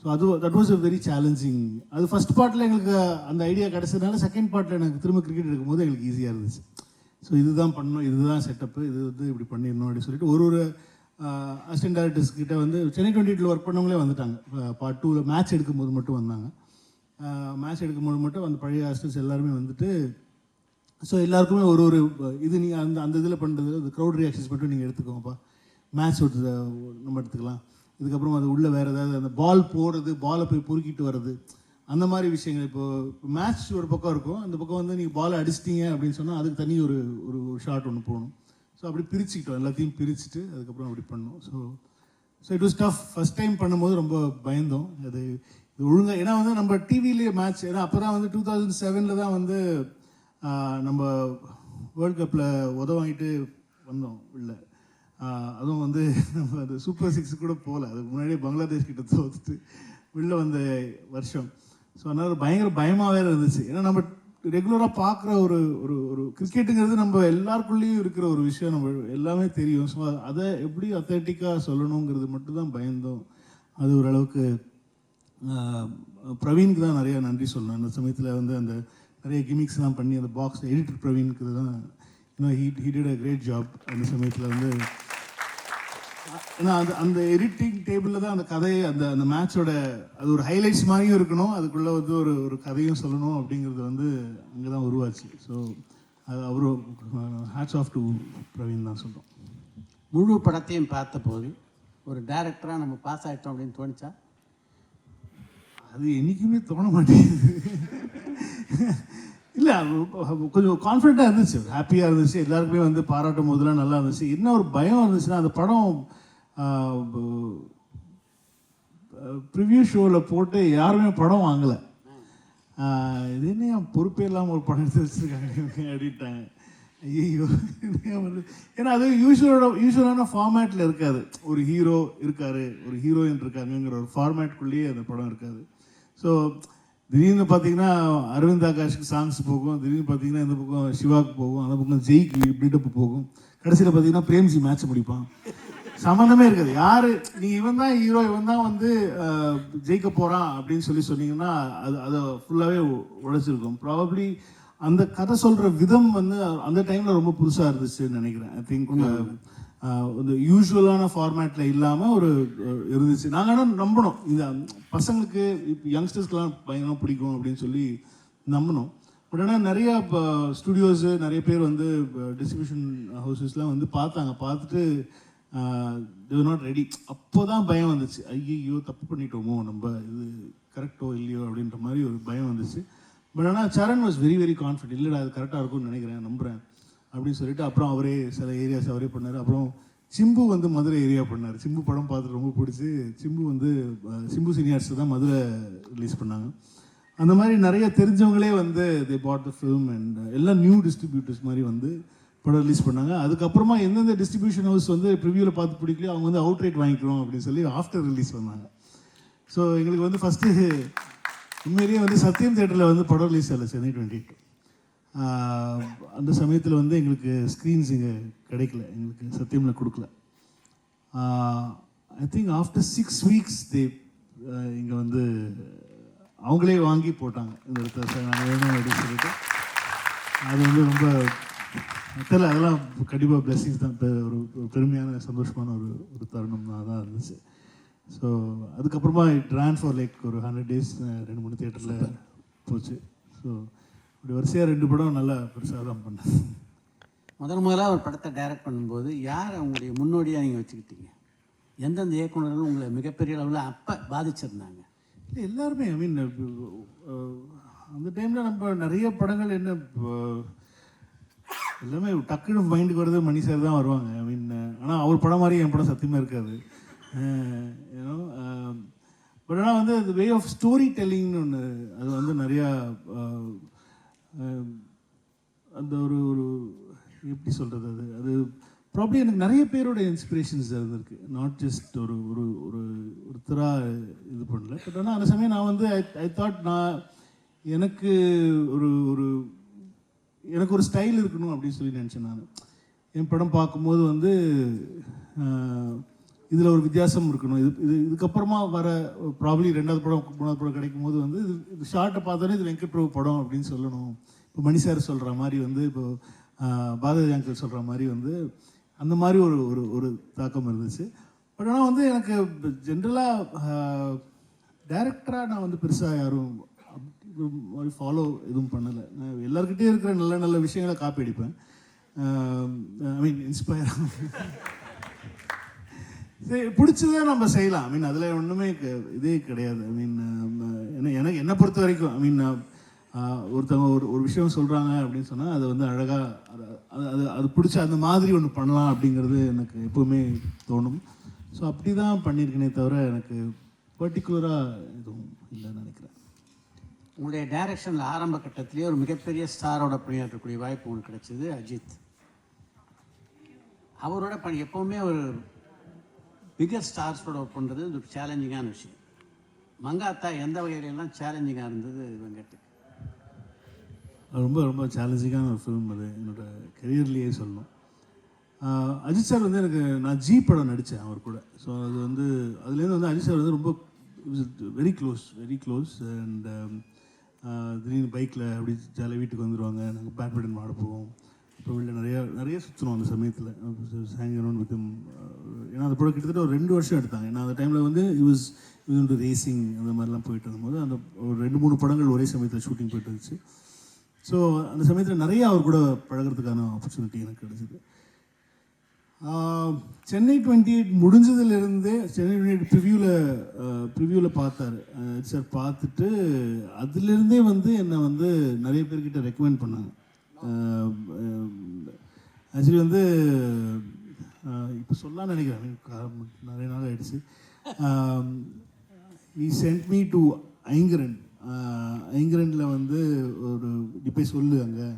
So that was a very challenging. அது ஃபஸ்ட் பார்ட்டில் எங்களுக்கு அந்த ஐடியா கிடச்சதுனால செகண்ட் பார்ட்டில் எனக்கு திரும்ப கிரிக்கெட் எடுக்கும்போது எங்களுக்கு ஈஸியாக இருந்துச்சு. ஸோ இதுதான் பண்ணணும், இதுதான் செட்டப்பு, இது வந்து இப்படி பண்ணிடணும் அப்படின்னு சொல்லிட்டு ஒரு அசிஸ்டன்ட் டைரக்டர்ஸ் கிட்ட வந்து சென்னை 28 ஒர்க் பண்ணவங்களே வந்துட்டாங்க. பார்ட் 2 மேட்ச் எடுக்கும்போது மட்டும் வந்தாங்க. மேட்ச் எடுக்கும்போது மட்டும் அந்த பழைய அசிஸ்டன்ஸ் எல்லாருமே வந்துட்டு ஸோ எல்லாருக்குமே ஒரு இது நீங்கள் அந்த இதில் பண்ணுறது அந்த க்ரௌட் ரியாக்ஷன்ஸ் மட்டும் நீங்கள் எடுத்துக்கோங்கப்பா, மேட்ச் நம்ம எடுத்துக்கலாம், இதுக்கப்புறம் அது உள்ளே வேறு ஏதாவது அந்த பால் போடுறது, பாலை போய் பொறுக்கிட்டு வர்றது, அந்த மாதிரி விஷயங்கள். இப்போது மேட்ச் ஒரு பக்கம் இருக்கும், அந்த பக்கம் வந்து நீங்கள் பாலை அடிச்சிட்டிங்க அப்படின்னு சொன்னால் அதுக்கு தனி ஒரு ஷாட் ஒன்று போகணும். ஸோ அப்படி பிரிச்சுக்கிட்டோம், எல்லாத்தையும் பிரிச்சுட்டு அதுக்கப்புறம் அப்படி பண்ணோம். So it was tough. First time பண்ணும்போது ரொம்ப பயந்தோம். இது ஒழுங்காக, ஏன்னா வந்து நம்ம டிவிலேயே மேட்ச், ஏன்னா அப்போ தான் வந்து 2007 தான் வந்து நம்ம வேர்ல்ட் கப்பில் வாங்கிட்டு வந்தோம் உள்ள. அதுவும் வந்து நம்ம அந்த சூப்பர் 6 கூட போகல, அதுக்கு முன்னாடியே பங்களாதேஷ் கிட்ட தோத்துட்டு வெளில வந்த வருஷம். ஸோ அதனால் பயங்கர பயமாகவே இருந்துச்சு. ஏன்னா நம்ம ரெகுலராக பார்க்குற ஒரு கிரிக்கெட்டுங்கிறது நம்ம எல்லாருக்குள்ளேயும் இருக்கிற ஒரு விஷயம், நம்ம எல்லாமே தெரியும். ஸோ அதை எப்படி அத்தன்டிக்காக சொல்லணுங்கிறது மட்டும்தான் பயந்தோம். அது ஓரளவுக்கு பிரவீனுக்கு தான் நிறையா நன்றி சொல்லணும். அந்த சமயத்தில் வந்து அந்த நிறைய கிமிக்ஸ்லாம் பண்ணி அந்த பாக்ஸ் எடிட்டர் பிரவீனுக்கு தான் he did a great job. அந்த சமயத்தில் வந்து ஏன்னா அந்த எடிட்டிங் டேபிளில் தான் அந்த கதையை அந்த மேட்சோட அது ஒரு ஹைலைட்ஸ் மாதிரியும் இருக்கணும், அதுக்குள்ளே வந்து ஒரு கதையும் சொல்லணும் அப்படிங்கிறது வந்து அங்கே தான் உருவாச்சு. ஸோ அது அவரும் ஹேட்ஸ் ஆஃப் டு பிரவீன் தான் சொல்கிறோம். முழு படத்தையும் பார்த்தபோது ஒரு டைரக்டராக நம்ம பாஸ் ஆகிட்டோம் அப்படின்னு தோணுச்சா? அது என்றைக்குமே தோண மாட்டேங்குது. இல்லை, கொஞ்சம் கான்ஃபிடென்ட்டாக இருந்துச்சு, ஹாப்பியாக இருந்துச்சு, எல்லாருக்குமே வந்து பாராட்டும் போதெல்லாம் நல்லா இருந்துச்சு. என்ன ஒரு பயம் இருந்துச்சுன்னா அந்த படம் ப்ரிவ்யூ ஷோவில் போட்டு யாருமே படம் வாங்கலை. இது என்ன என் பொறுப்பே இல்லாமல் ஒரு படம் எடுத்து வச்சுருக்காங்க அப்படின்ட்டாங்க. ஐயோ, ஏன்னா அது யூஸ்வலான ஃபார்மேட்டில் இருக்காது. ஒரு ஹீரோ இருக்கார், ஒரு ஹீரோயின் இருக்காங்கங்கிற ஒரு ஃபார்மேட்குள்ளேயே அந்த படம் இருக்காது. ஸோ திடீர்னு பார்த்தீங்கன்னா அரவிந்த் ஆகாஷ்க்கு சாங்ஸ் போகும், திடீர்னு பார்த்தீங்கன்னா இந்த பக்கம் சிவாக்கு போகும், அந்த பக்கம் ஜெய்க்கு பில்டப் போகும், கடைசியில் பார்த்தீங்கன்னா பிரேம்ஜி மேட்ச் முடிப்பான். சம்மந்தமே இருக்காது. யார் நீங்கள் இவன் தான் ஹீரோ, இவன் தான் வந்து ஜெயிக்க போகிறான் அப்படின்னு சொன்னீங்கன்னா அதை ஃபுல்லாகவே உழைச்சிருக்கும். ப்ராபப்ளி அந்த கதை சொல்கிற விதம் வந்து அந்த டைமில் ரொம்ப புதுசாக இருந்துச்சுன்னு நினைக்கிறேன். ஐ திங்க் இந்த யூஸ்வலான ஃபார்மேட்டில் இல்லாமல் இருந்துச்சு. நாங்கள் ஆனால் நம்பினோம், இந்த பசங்களுக்கு இப்போ யங்ஸ்டர்ஸ்க்கெலாம் பயங்கரமாக பிடிக்கும் அப்படின்னு சொல்லி நம்பினோம். பட் ஆனால் நிறையா இப்போ ஸ்டுடியோஸு நிறைய பேர் வந்து டிஸ்ட்ரிபியூஷன் ஹவுசஸ்லாம் வந்து பார்த்துட்டு they were not ரெடி. அப்போ தான் பயம் வந்துச்சு, ஐயோ தப்பு பண்ணிட்டோமோ, நம்ம இது கரெக்டோ இல்லையோ அப்படின்ற மாதிரி ஒரு பயம் வந்துச்சு. பட் ஆனால் சரண் வாஸ் வெரி வெரி கான்ஃபிடென்ட், இல்லைடா அது கரெக்டாக இருக்கும்னு நினைக்கிறேன், நம்புகிறேன் அப்படின்னு சொல்லிட்டு அப்புறம் அவரே சில ஏரியாஸ் அவரே பண்ணார். அப்புறம் சிம்பு வந்து மதுரை ஏரியா பண்ணார். சிம்பு படம் பார்த்துட்டு ரொம்ப பிடிச்சி சிம்பு சீனியர்ஸ் தான் மதுரை ரிலீஸ் பண்ணாங்க. அந்த மாதிரி நிறைய தெரிஞ்சவங்களே வந்து தே பாட் த ஃபிலிம் அண்ட் எல்லாம் நியூ டிஸ்ட்ரிபியூட்டர்ஸ் மாதிரி வந்து படம் ரிலீஸ் பண்ணாங்க. அதுக்கப்புறமா எந்தெந்த டிஸ்ட்ரிபியூஷன் ஹவுஸ் வந்து ப்ரிவியூவில் பார்த்து பிடிக்கலையோ அவங்க வந்து அவுட் ரைட் வாங்கிக்கிறோம் அப்படின்னு சொல்லி ஆஃப்டர் ரிலீஸ் பண்ணாங்க. ஸோ எங்களுக்கு வந்து ஃபஸ்ட்டு உண்மையிலேயே வந்து சத்யம் தேட்டரில் வந்து படம் ரிலீஸ் ஆகலை சென்னை 28. அந்த சமயத்தில் வந்து எங்களுக்கு ஸ்க்ரீன்ஸ் இங்கே கிடைக்கல, எங்களுக்கு சத்தியமில் கொடுக்கல. ஐ திங்க் ஆஃப்டர் 6 வீக்ஸ் இங்கே வந்து அவங்களே வாங்கி போட்டாங்க இந்த இடத்துல நாங்கள் வேணும் அப்படின்னு சொல்லிட்டு. அது வந்து ரொம்ப தெரியல, அதெல்லாம் கண்டிப்பாக பிளெஸிங்ஸ் தான், ஒரு பெருமையான சந்தோஷமான ஒரு தருணம் தான் இருந்துச்சு. ஸோ அதுக்கப்புறமா இட் ரன் ஃபார் லைக் ஒரு 100 days 2-3 தியேட்டரில் போச்சு. ஸோ இப்படி வரிசையாக 2 படம் நல்லா பெருசாக தான் பண்ணேன். முதலாக ஒரு படத்தை டைரக்ட் பண்ணும்போது யார் அவங்களுடைய முன்னோடியாக நீங்கள் வச்சுக்கிட்டீங்க? எந்தெந்த இயக்குநர்கள் உங்களை மிகப்பெரிய அளவில் அப்போ பாதிச்சிருந்தாங்க? இல்லை எல்லாருமே, ஐ மீன் அந்த டைமில் நம்ம நிறைய படங்கள் என்ன எல்லாமே டக்குன்னு மைண்டுக்கு வருது மணி சார் தான் வருவாங்க. ஐ மீன் ஆனால் அவர் படம் மாதிரி என் படம் சத்தியமாக இருக்காது. ஏன்னோ பட் ஆனால் வந்து அந்த வே ஆஃப் ஸ்டோரி டெல்லிங்னு ஒன்று அது வந்து நிறையா அந்த ஒரு ஒரு எப்படி சொல்கிறது அது அது ப்ராப்ளி எனக்கு நிறைய பேரோட இன்ஸ்பிரேஷன்ஸ் இருந்திருக்கு. நாட் ஜஸ்ட் ஒரு ஒரு ஒரு ஒருத்தராக இது பண்ணல. பட் ஆனால் அந்த சமயம் நான் வந்து ஐ தாட் நான் எனக்கு ஒரு ஒரு எனக்கு ஒரு ஸ்டைல் இருக்கணும் அப்படின்னு சொல்லி நினச்சேன். நான் என் படம் பார்க்கும்போது வந்து இதில் ஒரு வித்தியாசம் இருக்கணும். இதுக்கப்புறமா வர ப்ராப்ளி 2வது படம் 3வது படம் கிடைக்கும் போது வந்து இது ஷார்ட்டை பார்த்தோன்னே இது வெங்கட் பிரபு படம் அப்படின்னு சொல்லணும். இப்போ மணி சார் சொல்கிற மாதிரி வந்து இப்போ பாரதி அங்கிள் சொல்கிற மாதிரி வந்து அந்த மாதிரி ஒரு ஒரு ஒரு தாக்கம் இருந்துச்சு. பட் ஆனால் வந்து எனக்கு ஜென்ரலாக டைரக்டராக நான் வந்து பெருசாக யாரும் மாதிரி ஃபாலோ எதுவும் பண்ணலை. நான் எல்லாருக்கிட்டே இருக்கிற நல்ல நல்ல விஷயங்களை காப்பி அடிப்பேன். ஐ மீன் இன்ஸ்பயர் சரி பிடிச்சதே நம்ம செய்யலாம். ஐ மீன் அதில் ஒன்றுமே இதே கிடையாது. ஐ மீன் எனக்கு என்னை பொறுத்த வரைக்கும் ஐ மீன் ஒருத்தவங்க ஒரு விஷயம் சொல்கிறாங்க அப்படின்னு சொன்னால் அதை வந்து அழகாக அது பிடிச்ச அந்த மாதிரி ஒன்று பண்ணலாம் அப்படிங்கிறது எனக்கு எப்போவுமே தோணும். ஸோ அப்படி தான் பண்ணியிருக்கேனே தவிர எனக்கு பர்டிகுலராக எதுவும் இல்லைன்னு நினைக்கிறேன். உங்களுடைய டைரக்ஷனில் ஆரம்ப கட்டத்திலேயே ஒரு மிகப்பெரிய ஸ்டாரோட பணியாற்றக்கூடிய வாய்ப்பு உங்களுக்கு கிடைச்சது அஜித். அவரோட பணி எப்போவுமே ஒரு பிகர் ஸ்டார்ஸோட ஒர்க் பண்ணுறது ஒரு சேலஞ்சிங்கான விஷயம். மங்காத்தா எந்த வகையிலெல்லாம் சேலஞ்சிங்காக இருந்தது வெங்கட்டுக்கு? ரொம்ப ரொம்ப சேலஞ்சிங்கான ஒரு ஃபிலிம் அது என்னோடய கெரியர்லேயே சொல்லணும். அஜித் சார் வந்து எனக்கு நான் ஜி படம் நடித்தேன் அவர் கூட. ஸோ அது வந்து அதுலேருந்து வந்து அஜித் சார் வந்து ரொம்ப வெரி க்ளோஸ் அண்ட் திடீர்னு பைக்கில் அப்படி ஜாலியாக வீட்டுக்கு வந்துடுவாங்க. நாங்கள் பேட்மிண்டன் ஆட போவோம். இப்போ வெளியில் நிறைய சுற்றணும் அந்த சமயத்தில். ஹேங்கன் வித் ஏன்னா அந்த படம் கிட்டத்தட்ட ஒரு 2 வருஷம் எடுத்தாங்க. ஏன்னா அந்த டைமில் வந்து யூஸ் ரேசிங் அந்த மாதிரிலாம் போயிட்டு இருக்கும்போது அந்த ஒரு 2-3 படங்கள் ஒரே சமயத்தில் ஷூட்டிங் போயிட்டு இருந்துச்சு. ஸோ அந்த சமயத்தில் நிறைய அவர் கூட பழகிறதுக்கான ஆப்பர்ச்சுனிட்டி எனக்கு கிடைச்சிது. சென்னை 28 முடிஞ்சதுலேருந்தே சென்னை 28 ப்ரிவ்யூவில் பார்த்தாரு சார். பார்த்துட்டு அதுலேருந்தே வந்து என்னை வந்து நிறைய பேர்கிட்ட ரெக்கமெண்ட் பண்ணாங்க. ஆக்சுவலி வந்து இப்போ சொல்லலாம்னு நினைக்கிறேன், நிறைய நாள் ஆகிடுச்சு. ஈ சென்ட் மீ டு ஐங்கரண்டில் வந்து ஒரு இப்போ சொல்லு அங்கே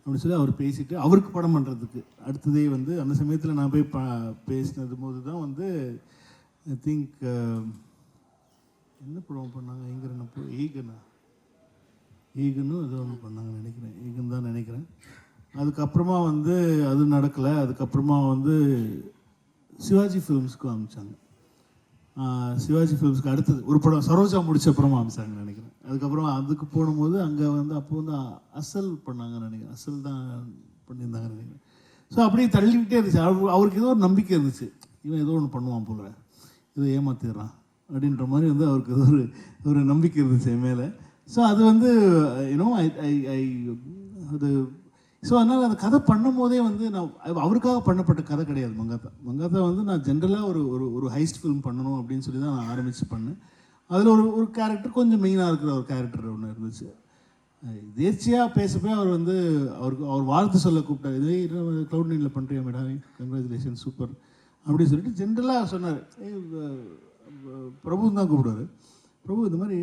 அப்படின்னு சொல்லி அவர் பேசிட்டு அவருக்கு படம் பண்ணுறதுக்கு அடுத்ததே வந்து அந்த சமயத்தில் நான் போய் பேசினது போது தான் வந்து ஐ திங்க் என்ன படம் பண்ணாங்க ஐங்கரன் அப்போ ஈகனும் ஏதோ ஒன்று பண்ணாங்கன்னு நினைக்கிறேன். ஈகன் தான் நினைக்கிறேன். அதுக்கப்புறமா வந்து அது நடக்கலை. அதுக்கப்புறமா வந்து சிவாஜி ஃபிலிம்ஸ்க்கும் அனுப்பிச்சாங்க. சிவாஜி ஃபிலிம்ஸ்க்கு அடுத்தது ஒரு படம் சரோஜா முடிச்ச அப்புறமா அனுப்பிச்சாங்கன்னு நினைக்கிறேன். அதுக்கப்புறமா அதுக்கு போகும்போது அங்கே வந்து அப்போ வந்து அசல் பண்ணாங்கன்னு நினைக்கிறேன். அசல் தான் பண்ணியிருந்தாங்கன்னு நினைக்கிறேன். ஸோ அப்படியே தள்ளிக்கிட்டே இருந்துச்சு. அவருக்கு ஏதோ ஒரு நம்பிக்கை இருந்துச்சு, இவன் ஏதோ ஒன்று பண்ணுவான் போல, இதை ஏமாத்திடுறான் அப்படின்ற மாதிரி வந்து அவருக்கு ஏதோ ஒரு நம்பிக்கை இருந்துச்சு என் மேலே. ஸோ அது வந்து யூனோ அது ஸோ அதனால் அந்த கதை பண்ணும் போதே வந்து நான் அவருக்காக பண்ணப்பட்ட கதை கிடையாது. மங்காத்தா வந்து நான் ஜென்ரலாக ஒரு ஹைஸ்ட் ஃபிலிம் பண்ணணும் அப்படின்னு சொல்லி தான் நான் ஆரம்பித்து பண்ணேன். அதில் ஒரு கேரக்டர் கொஞ்சம் மெயினாக இருக்கிற ஒரு கேரக்டர் ஒன்று இருந்துச்சு. தேர்ச்சியாக பேசப்போ அவர் வந்து அவர் வாழ்த்து சொல்ல கூப்பிட்டார். இதே க்ளவுட் 9ல் பண்ணுறியா மேடம், கங்க்ராச்சுலேஷன் சூப்பர் அப்படின்னு சொல்லிட்டு ஜென்ரலாக சொன்னார். பிரபு தான் கூப்பிடுவார். பிரபு இந்த மாதிரி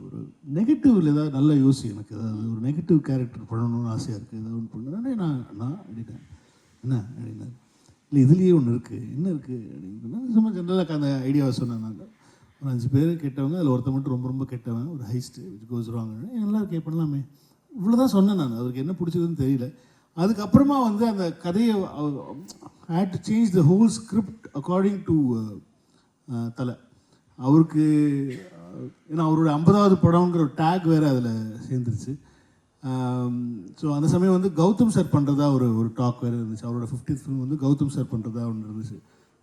ஒரு நெகட்டிவில் ஏதாவது நல்லா யோசி, எனக்கு ஏதாவது ஒரு நெகட்டிவ் கேரக்டர் பண்ணணும்னு ஆசையாக இருக்குது, ஏதாவது ஒன்று பண்ணுறேன் நான் அப்படின்னேன். என்ன அப்படின்னாரு. இல்லை இதுலேயே ஒன்று இருக்குது, என்ன இருக்குது அப்படின்னு சும்மா ஜென்ரலாக அந்த ஐடியாவை சொன்னேன். நான் ஒரு 5 பேர் கெட்டவங்க, அதில் ஒருத்த மட்டும் ரொம்ப ரொம்ப கெட்டவன், ஒரு ஹைஸ்ட்டு விச் கோஸ் ராங். நல்லா இருக்கே பண்ணலாமே, இவ்வளோ தான் சொன்னேன் நான். அவருக்கு என்ன பிடிச்சதுன்னு தெரியல. அதுக்கப்புறமா வந்து அந்த கதையை had to change the whole script according to தலை. அவருக்கு ஏன்னா அவரோட 50வது படம்ங்கிற ஒரு டேக் வேறு அதில் சேர்ந்துருச்சு. ஸோ அந்த சமயம் வந்து கௌதம் சார் பண்ணுறதா ஒரு டாக் வேறு இருந்துச்சு. அவரோட 50th ஃபிலிம் வந்து கௌதம் சார் பண்ணுறதா ஒன்று இருந்துச்சு.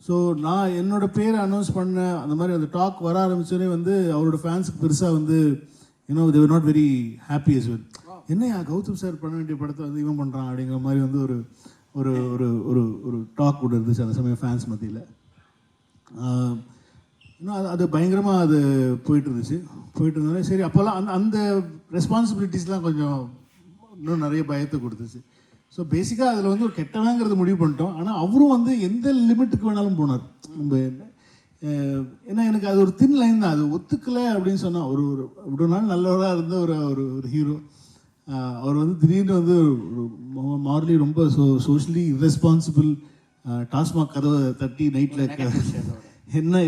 ஸோ நான் என்னோடய பேரை அனௌன்ஸ் பண்ணேன். அந்த மாதிரி அந்த டாக் வர ஆரம்பித்தோடனே வந்து அவரோட ஃபேன்ஸுக்கு பெருசாக வந்து you know they were not very happy as well. என்னையா கௌதம் சார் பண்ண வேண்டிய படத்தை வந்து இவன் பண்ணுறான் அப்படிங்கிற மாதிரி வந்து ஒரு ஒரு ஒரு ஒரு டாக் கூட இருந்துச்சு அந்த சமயம் ஃபேன்ஸ் மத்தியில். இன்னும் அது பயங்கரமாக அது போயிட்டு இருந்தோடனே சரி அப்போல்லாம் அந்த ரெஸ்பான்சிபிலிட்டிஸ்லாம் கொஞ்சம் இன்னும் நிறைய பயத்தை கொடுத்துச்சு. ஸோ பேசிக்காக அதில் வந்து ஒரு கெட்டவங்கிறது முடிவு பண்ணிட்டோம். ஆனால் அவரும் வந்து எந்த லிமிட்டுக்கு வேணாலும் போனார். நம்ம ஏன்னா எனக்கு அது ஒரு தின் லைன் தான், அது ஒத்துக்கலை அப்படின்னு சொன்னால் ஒரு நாள் நல்லவராக இருந்த ஒரு ஹீரோ, அவர் வந்து திடீர்னு வந்து ஒரு மாரலி ரொம்ப சோஷியலி இர்ரெஸ்பான்சிபிள், டாஸ்மாக் கதவை தட்டி நைட்டில்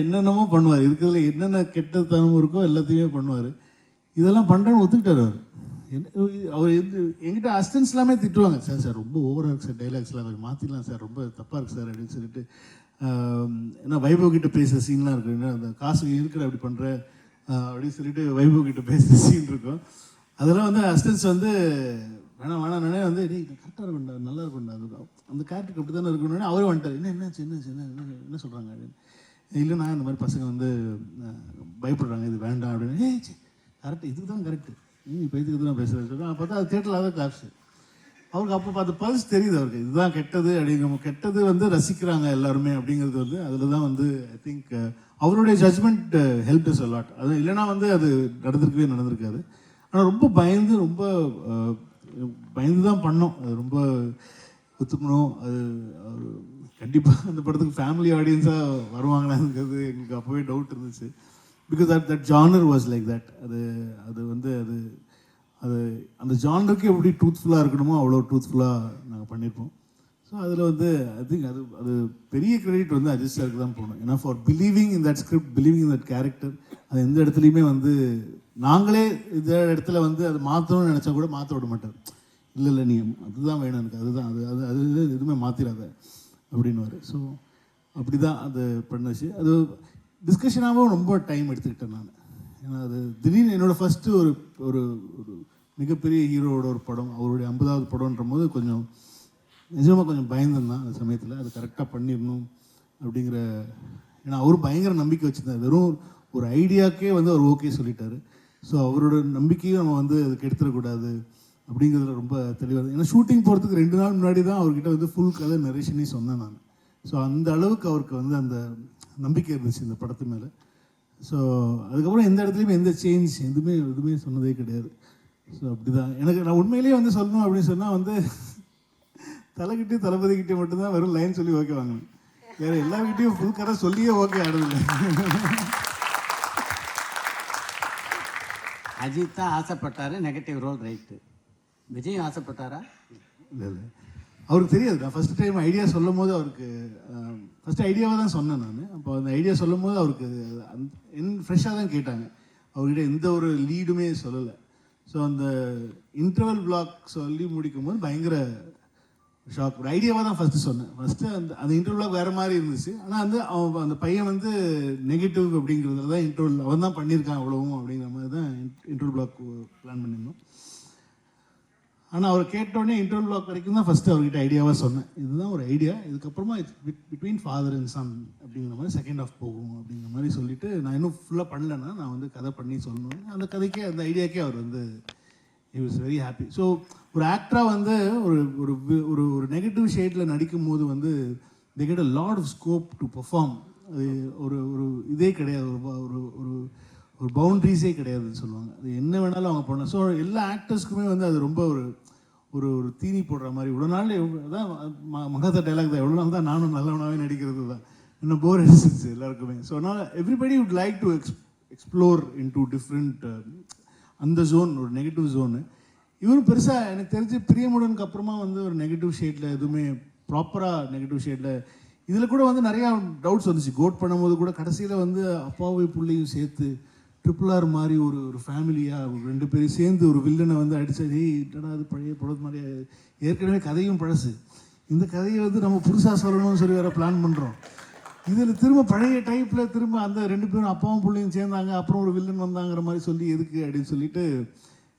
என்னென்னமோ பண்ணுவார், இருக்கிறதுல என்னென்ன கெட்டத்தனமும் இருக்கோ எல்லாத்தையுமே பண்ணுவார். இதெல்லாம் பண்ணுறேன்னு ஒத்துக்கிட்டார் அவர். அவர் எங்கிட்ட அசிஸ்டன்ஸ் எல்லாமே திட்டுவாங்க, சார் ரொம்ப ஓவராக இருக்குது சார், டைலாக்ஸ்லாம் கொஞ்சம் மாற்றிடலாம் சார், ரொம்ப தப்பாக இருக்குது சார் அப்படின்னு சொல்லிட்டு. ஏன்னா வைபவ் கிட்ட பேசுகிற சீன்லாம் இருக்கும், ஏன்னா அந்த காசு இருக்கிற அப்படி பண்ணுற அப்படின்னு சொல்லிட்டு வைபவ் கிட்ட பேசுகிற சீன் இருக்கும். அதெல்லாம் வந்து அசிஸ்டன்ஸ் வந்து வேணாம் வந்து கரெக்டாக இருக்கும்டா, நல்லா இருக்கும்டா, அது அந்த கேரக்டருக்கு அப்படி தானே இருக்கணும்னு அவரே வந்துட்டார். என்ன சொல்கிறாங்க அப்படின்னு. இல்லைண்ணா இந்த மாதிரி பசங்க வந்து பயப்படுறாங்க, இது வேண்டாம் அப்படின்னு. கரெக்டு, இதுக்கு தான் கரெக்டு, இப்போ இதுக்கு தான் பேசுகிறேன் சொல்லுங்கள். பார்த்தா அது தேட்டரில் தான் கிளாப்ஸு. அவருக்கு அப்போ பார்த்து பல்ஸ் தெரியுது அவருக்கு, இதுதான் கெட்டது அப்படிங்கிற, கெட்டது வந்து ரசிக்கிறாங்க எல்லாருமே அப்படிங்கிறது வந்து அதில் தான் வந்து ஐ திங்க் அவருடைய judgement help is a lot. அது இல்லைனா வந்து அது நடந்திருக்காது. ஆனால் ரொம்ப பயந்து தான் பண்ணோம், அது ரொம்ப ஒத்துக்கணும். அது கண்டிப்பாக அந்த படத்துக்கு ஃபேமிலி ஆடியன்ஸாக வருவாங்களாங்கிறது எங்களுக்கு அப்போவே டவுட் இருந்துச்சு. Because that genre was like that. அது வந்து அந்த ஜானருக்கு எப்படி ட்ரூத்ஃபுல்லாக இருக்கணுமோ அவ்வளோ ட்ரூத்ஃபுல்லாக நாங்கள் பண்ணியிருப்போம். ஸோ அதில் வந்து ஐ திங்க் அது பெரிய கிரெடிட் வந்து அஜித் சாருக்கு தான் போகணும். ஏன்னா for believing in that script, believing in that character, அது எந்த இடத்துலையுமே வந்து நாங்களே இந்த இடத்துல வந்து அது மாற்றணும்னு நினச்சா கூட மாற்ற விட மாட்டார். இல்லை நீ அதுதான் வேணும் எனக்கு, அதுதான் அது எதுவுமே மாற்றிடாத அப்படின்னுவார். ஸோ அப்படி தான் அது பண்ணுச்சு. அது டிஸ்கஷனாகவும் ரொம்ப டைம் எடுத்துக்கிட்டேன் நான். ஏன்னா அது திடீர்னு என்னோடய ஃபஸ்ட்டு ஒரு மிகப்பெரிய ஹீரோவோட ஒரு படம், அவருடைய 50வது படம்ன்ற போது கொஞ்சம் நிஜமாக கொஞ்சம் பயந்துருந்தான் அந்த சமயத்தில். அது கரெக்டாக பண்ணிடணும் அப்படிங்கிற, ஏன்னா அவரும் பயங்கர நம்பிக்கை வச்சுருந்தார். வெறும் ஒரு ஐடியாக்கே வந்து அவர் ஓகே சொல்லிட்டாரு. ஸோ அவரோட நம்பிக்கையும் நம்ம வந்து அதுக்கு எடுத்துடக்கூடாது அப்படிங்கிறதுல ரொம்ப தெளிவாக. ஏன்னா ஷூட்டிங் போகிறதுக்கு 2 நாள் முன்னாடி தான் அவர்கிட்ட வந்து ஃபுல் கதை நரேஷனே சொன்னேன் நான். ஸோ அந்த அளவுக்கு அவருக்கு வந்து அந்த நம்பிக்கை இருந்துச்சு இந்த படத்து மேலே. ஸோ அதுக்கப்புறம் எந்த இடத்துலையுமே எந்த சேஞ்ச் எதுவுமே சொன்னதே கிடையாது. ஸோ அப்படி தான் எனக்கு, நான் உண்மையிலேயே வந்து சொல்லணும் அப்படின்னு சொன்னால் வந்து தலைக்கிட்டே தளபதிக்கிட்டே மட்டும்தான் வெறும் லைன் சொல்லி ஓகே வாங்கினேன். வேறு எல்லாருக்கிட்டையும் ஃபுல் கதை சொல்லியே ஓகே ஆடுதில்லை. அஜித் தான் ஆசைப்பட்டாரு நெகட்டிவ் ரோல், ரைட்டு. விஜயும் ஆசைப்பட்டாரா? இல்லை அவருக்கு தெரியாது. நான் ஃபஸ்ட் டைம் ஐடியா சொல்லும் போது அவருக்கு ஃபஸ்ட்டு ஐடியாவை தான் சொன்னேன் நான். அப்போ அந்த ஐடியா சொல்லும் போது அவருக்கு ஃப்ரெஷ்ஷாக தான் கேட்டாங்க, அவர்கிட்ட எந்த ஒரு லீடுமே சொல்லலை. ஸோ அந்த இன்டர்வல் பிளாக் சொல்லி முடிக்கும் போது பயங்கர ஷாக். ஒரு ஐடியாவாக தான் ஃபஸ்ட்டு சொன்னேன். ஃபஸ்ட்டு அந்த இன்டர்வல் பிளாக் வேறு மாதிரி இருந்துச்சு. ஆனால் வந்து அவன் அந்த பையன் வந்து நெகட்டிவ் அப்படிங்கிறதுல தான் இன்டர்வல் அவன் தான் பண்ணியிருக்கான் அவ்வளவும் அப்படிங்கிற மாதிரி தான் இன்டர்வல் பிளாக் பிளான் பண்ணியிருந்தோம். ஆனால் அவர் கேட்டோடனே இன்டர்வல் பிளாக் வரைக்கும் தான் ஃபஸ்ட்டு அவர்கிட்ட ஐடியாவாக சொன்னேன். இதுதான் ஒரு ஐடியா, இதுக்கப்புறமா it's between father and son அப்படிங்கிற மாதிரி செகண்ட் ஆஃப் போகும் அப்படிங்கிற மாதிரி சொல்லிவிட்டு, நான் இன்னும் ஃபுல்லாக பண்ணலைன்னா நான் வந்து கதை பண்ணி சொல்லணும். அந்த கதைக்கே அந்த ஐடியாக்கே அவர் வந்து he was very happy. So ஒரு ஆக்டராக வந்து ஒரு ஒரு ஒரு நெகட்டிவ் ஷேடில் நடிக்கும் போது வந்து they get a lot of scope to perform. அது ஒரு ஒரு இதே கிடையாது, ஒரு ஒரு ஒரு பவுண்ட்ரிஸே கிடையாதுன்னு சொல்லுவாங்க. அது என்ன வேணாலும் அவங்க பண்ணலாம். ஸோ எல்லா ஆக்டர்ஸ்க்குமே வந்து அது ரொம்ப ஒரு ஒரு ஒரு தீனி போடுற மாதிரி. இவ்வளோ நாள் தான் மகாதா டைலாக் தான், எவ்வளோ நாள் தான் நானும் நல்லவனாகவே நடிக்கிறது தான், இன்னும் போர் அடிச்சிருச்சு எல்லாருக்குமே. ஸோ அதனால் everybody would like to explore in to different அந்த ஜோன், ஒரு நெகட்டிவ் ஜோனு. இவரும் பெருசாக எனக்கு தெரிஞ்சு பிரியமுடனுக்கு அப்புறமா வந்து ஒரு நெகட்டிவ் ஷேடில் எதுவுமே ப்ராப்பராக நெகட்டிவ் ஷேடில் இதில் கூட வந்து நிறையா டவுட்ஸ் வந்துச்சு. கோட் பண்ணும்போது கூட கடைசியில் வந்து அப்பாவை பிள்ளையும் சேர்த்து RRR மாதிரி ஒரு ஃபேமிலியாக 2 பேரும் சேர்ந்து ஒரு வில்லனை வந்து அடித்தா, என்னடா அது பழைய படம் மாதிரி, ஏற்கனவே கதையும் பழசு, இந்த கதையை வந்து நம்ம புதுசாக சொல்லணும்னு சொல்லி வேறு பிளான் பண்ணுறோம். இதில் திரும்ப பழைய டைப்பில் திரும்ப அந்த 2 பேரும் அப்பாவும் பிள்ளையும் சேர்ந்தாங்க, அப்புறம் ஒரு வில்லன் வந்தாங்கிற மாதிரி சொல்லி எதுக்கு அப்படின்னு சொல்லிட்டு,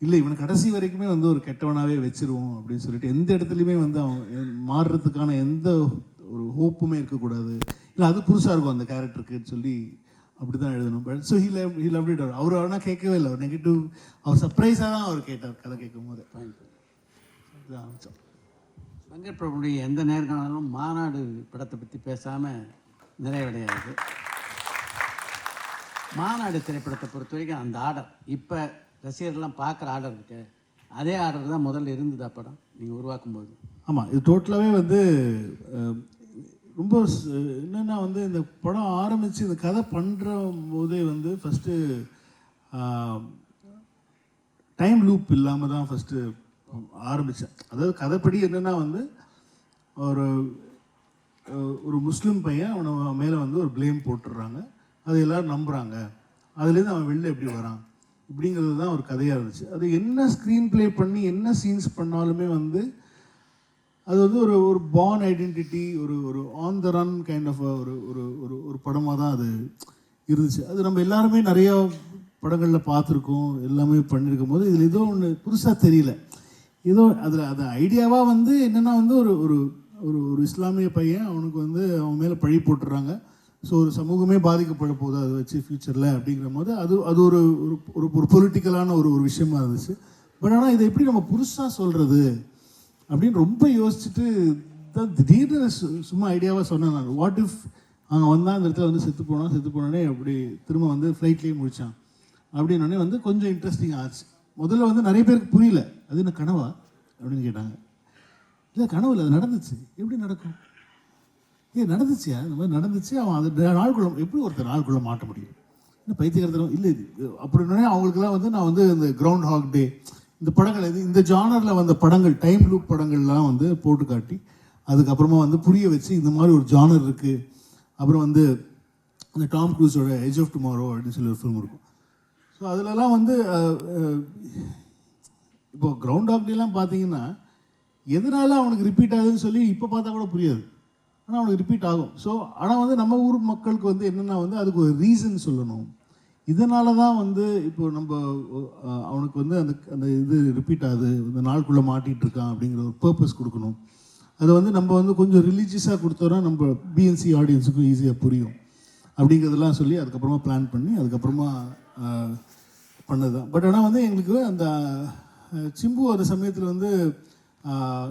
இல்லை இவனை கடைசி வரைக்குமே வந்து ஒரு கெட்டவனாகவே வச்சுருவோம் அப்படின்னு சொல்லிட்டு, எந்த இடத்துலையுமே வந்து அவன் மாறுறதுக்கான எந்த ஒரு ஹோப்புமே இருக்கக்கூடாது, இல்லை அது புதுசாக இருக்கும் அந்த கேரக்டருக்குன்னு சொல்லி அப்படி தான் எழுதணும். But so he love it. அவர் ஆனால் கேட்கவே இல்லை, அவர் நெகட்டிவ், அவர் சர்ப்ரைஸாக தான் அவர் கேட்டார் கதை கேட்கும் போது. வெங்கட் பிரபுடைய எந்த நேர்காணலும் மாநாடு படத்தை பற்றி பேசாமல் நிறைவடையாது. மாநாடு திரைப்படத்தை பொறுத்த வரைக்கும் அந்த ஆர்டர், இப்போ ரசிகர்கள்லாம் பார்க்குற ஆர்டர் இருக்கு, அதே ஆர்டர் தான் முதல்ல இருந்ததா படம் நீங்கள் உருவாக்கும் போது? ஆமாம், இது டோட்டலாகவே வந்து ரொம்ப என்னென்னா வந்து இந்த படம் ஆரம்பித்து இந்த கதை பண்ணுற போதே வந்து ஃபஸ்ட்டு டைம் லூப் இல்லாமல் தான் ஃபஸ்ட்டு ஆரம்பித்தேன். அதாவது கதைப்படி என்னென்னா வந்து ஒரு முஸ்லீம் பையன் அவனை மேலே வந்து ஒரு ப்ளேம் போட்டுடுறாங்க, அது எல்லோரும் நம்புகிறாங்க, அதுலேருந்து அவன் வெளில எப்படி வரான் இப்படிங்கிறது தான் ஒரு கதையாக இருந்துச்சு. அது என்ன ஸ்க்ரீன் ப்ளே பண்ணி என்ன சீன்ஸ் பண்ணாலுமே வந்து அது வந்து ஒரு பார்ன் ஐடென்டிட்டி, ஒரு on the run kind of ஒரு படமாக தான் அது இருந்துச்சு. அது நம்ம எல்லாருமே நிறையா படங்களில் பார்த்துருக்கோம், எல்லாமே பண்ணியிருக்கும் போது இதில் ஏதோ ஒன்று புதுசாக தெரியல. ஏதோ அதில் அது ஐடியாவாக வந்து என்னென்னா வந்து ஒரு ஒரு ஒரு இஸ்லாமிய பையன், அவனுக்கு வந்து அவன் மேலே பழி போட்டுடுறாங்க. ஸோ ஒரு சமூகமே பாதிக்கப்பட போகுது அதை வச்சு ஃப்யூச்சரில் அப்படிங்கிற போது அது ஒரு ஒரு பொலிட்டிக்கலான ஒரு விஷயமா இருந்துச்சு. பட் ஆனால் இதை எப்படி நம்ம புதுசாக சொல்கிறது அப்படின்னு ரொம்ப யோசிச்சுட்டு தான் திடீர்னு சும்மா ஐடியாவாக சொன்னேன் நான். வாட் இஃப் அங்கே வந்தால் அந்த இடத்துல வந்து செத்து போனோடனே அப்படி திரும்ப வந்து ஃப்ளைட்லேயே முடித்தான் அப்படின்னோடனே வந்து கொஞ்சம் இன்ட்ரெஸ்டிங் ஆச்சு. முதல்ல வந்து நிறைய பேருக்கு புரியல, அது என்ன கனவா அப்படின்னு கேட்டாங்க. இல்லை கனவு இல்லை, அது நடந்துச்சு. எப்படி நடக்கும்? நடந்துச்சியா? இந்த மாதிரி நடந்துச்சு. அவன் அது நாளுக்குள்ள எப்படி ஒருத்தர் நாளுக்குள்ளே மாட்ட முடியும்? இன்னும் பைத்தியக்காரத்தனம் இல்லை இது அப்படின்னே அவங்களுக்குலாம் வந்து நான் வந்து இந்த கிரவுண்ட் ஹாக் டே இந்த படங்கள் இந்த ஜானரில் வந்த படங்கள் டைம் லூப் படங்கள்லாம் வந்து போட்டு காட்டி அதுக்கப்புறமா வந்து புரிய வச்சு இந்த மாதிரி ஒரு ஜானர் இருக்குது. அப்புறம் வந்து அந்த டாம் க்ரூஸோட எட்ஜ் ஆஃப் டுமாரோ அப்படின்னு சொல்லி ஒரு ஃபிலிம் இருக்கும். ஸோ அதிலலாம் வந்து இப்போ கிரவுண்ட் ஹாக் டேலாம் பார்த்தீங்கன்னா எதனால அவனுக்கு ரிப்பீட் ஆகுதுன்னு சொல்லி இப்போ பார்த்தா கூட புரியாது, ஆனால் அவனுக்கு ரிப்பீட் ஆகும். ஸோ ஆனால் வந்து நம்ம ஊர் மக்களுக்கு வந்து என்னென்னா வந்து அதுக்கு ஒரு ரீசன் சொல்லணும். இதனால தான் வந்து இப்போ நம்ம அவனுக்கு வந்து அந்த இது ரிப்பீட் ஆகுது, இந்த நாளுக்குள்ளே மாட்டிகிட்டு இருக்கான் அப்படிங்கிற ஒரு பர்பஸ் கொடுக்கணும். அதை வந்து நம்ம வந்து கொஞ்சம் ரிலீஜியஸாக கொடுத்தோன்னா நம்ம பிஎன்சி ஆடியன்ஸுக்கும் ஈஸியாக புரியும் அப்படிங்கிறதெல்லாம் சொல்லி அதுக்கப்புறமா பிளான் பண்ணி அதுக்கப்புறமா பண்ணது தான். பட் ஆனால் வந்து எங்களுக்கு அந்த சிம்பு அந்த சமயத்தில் வந்து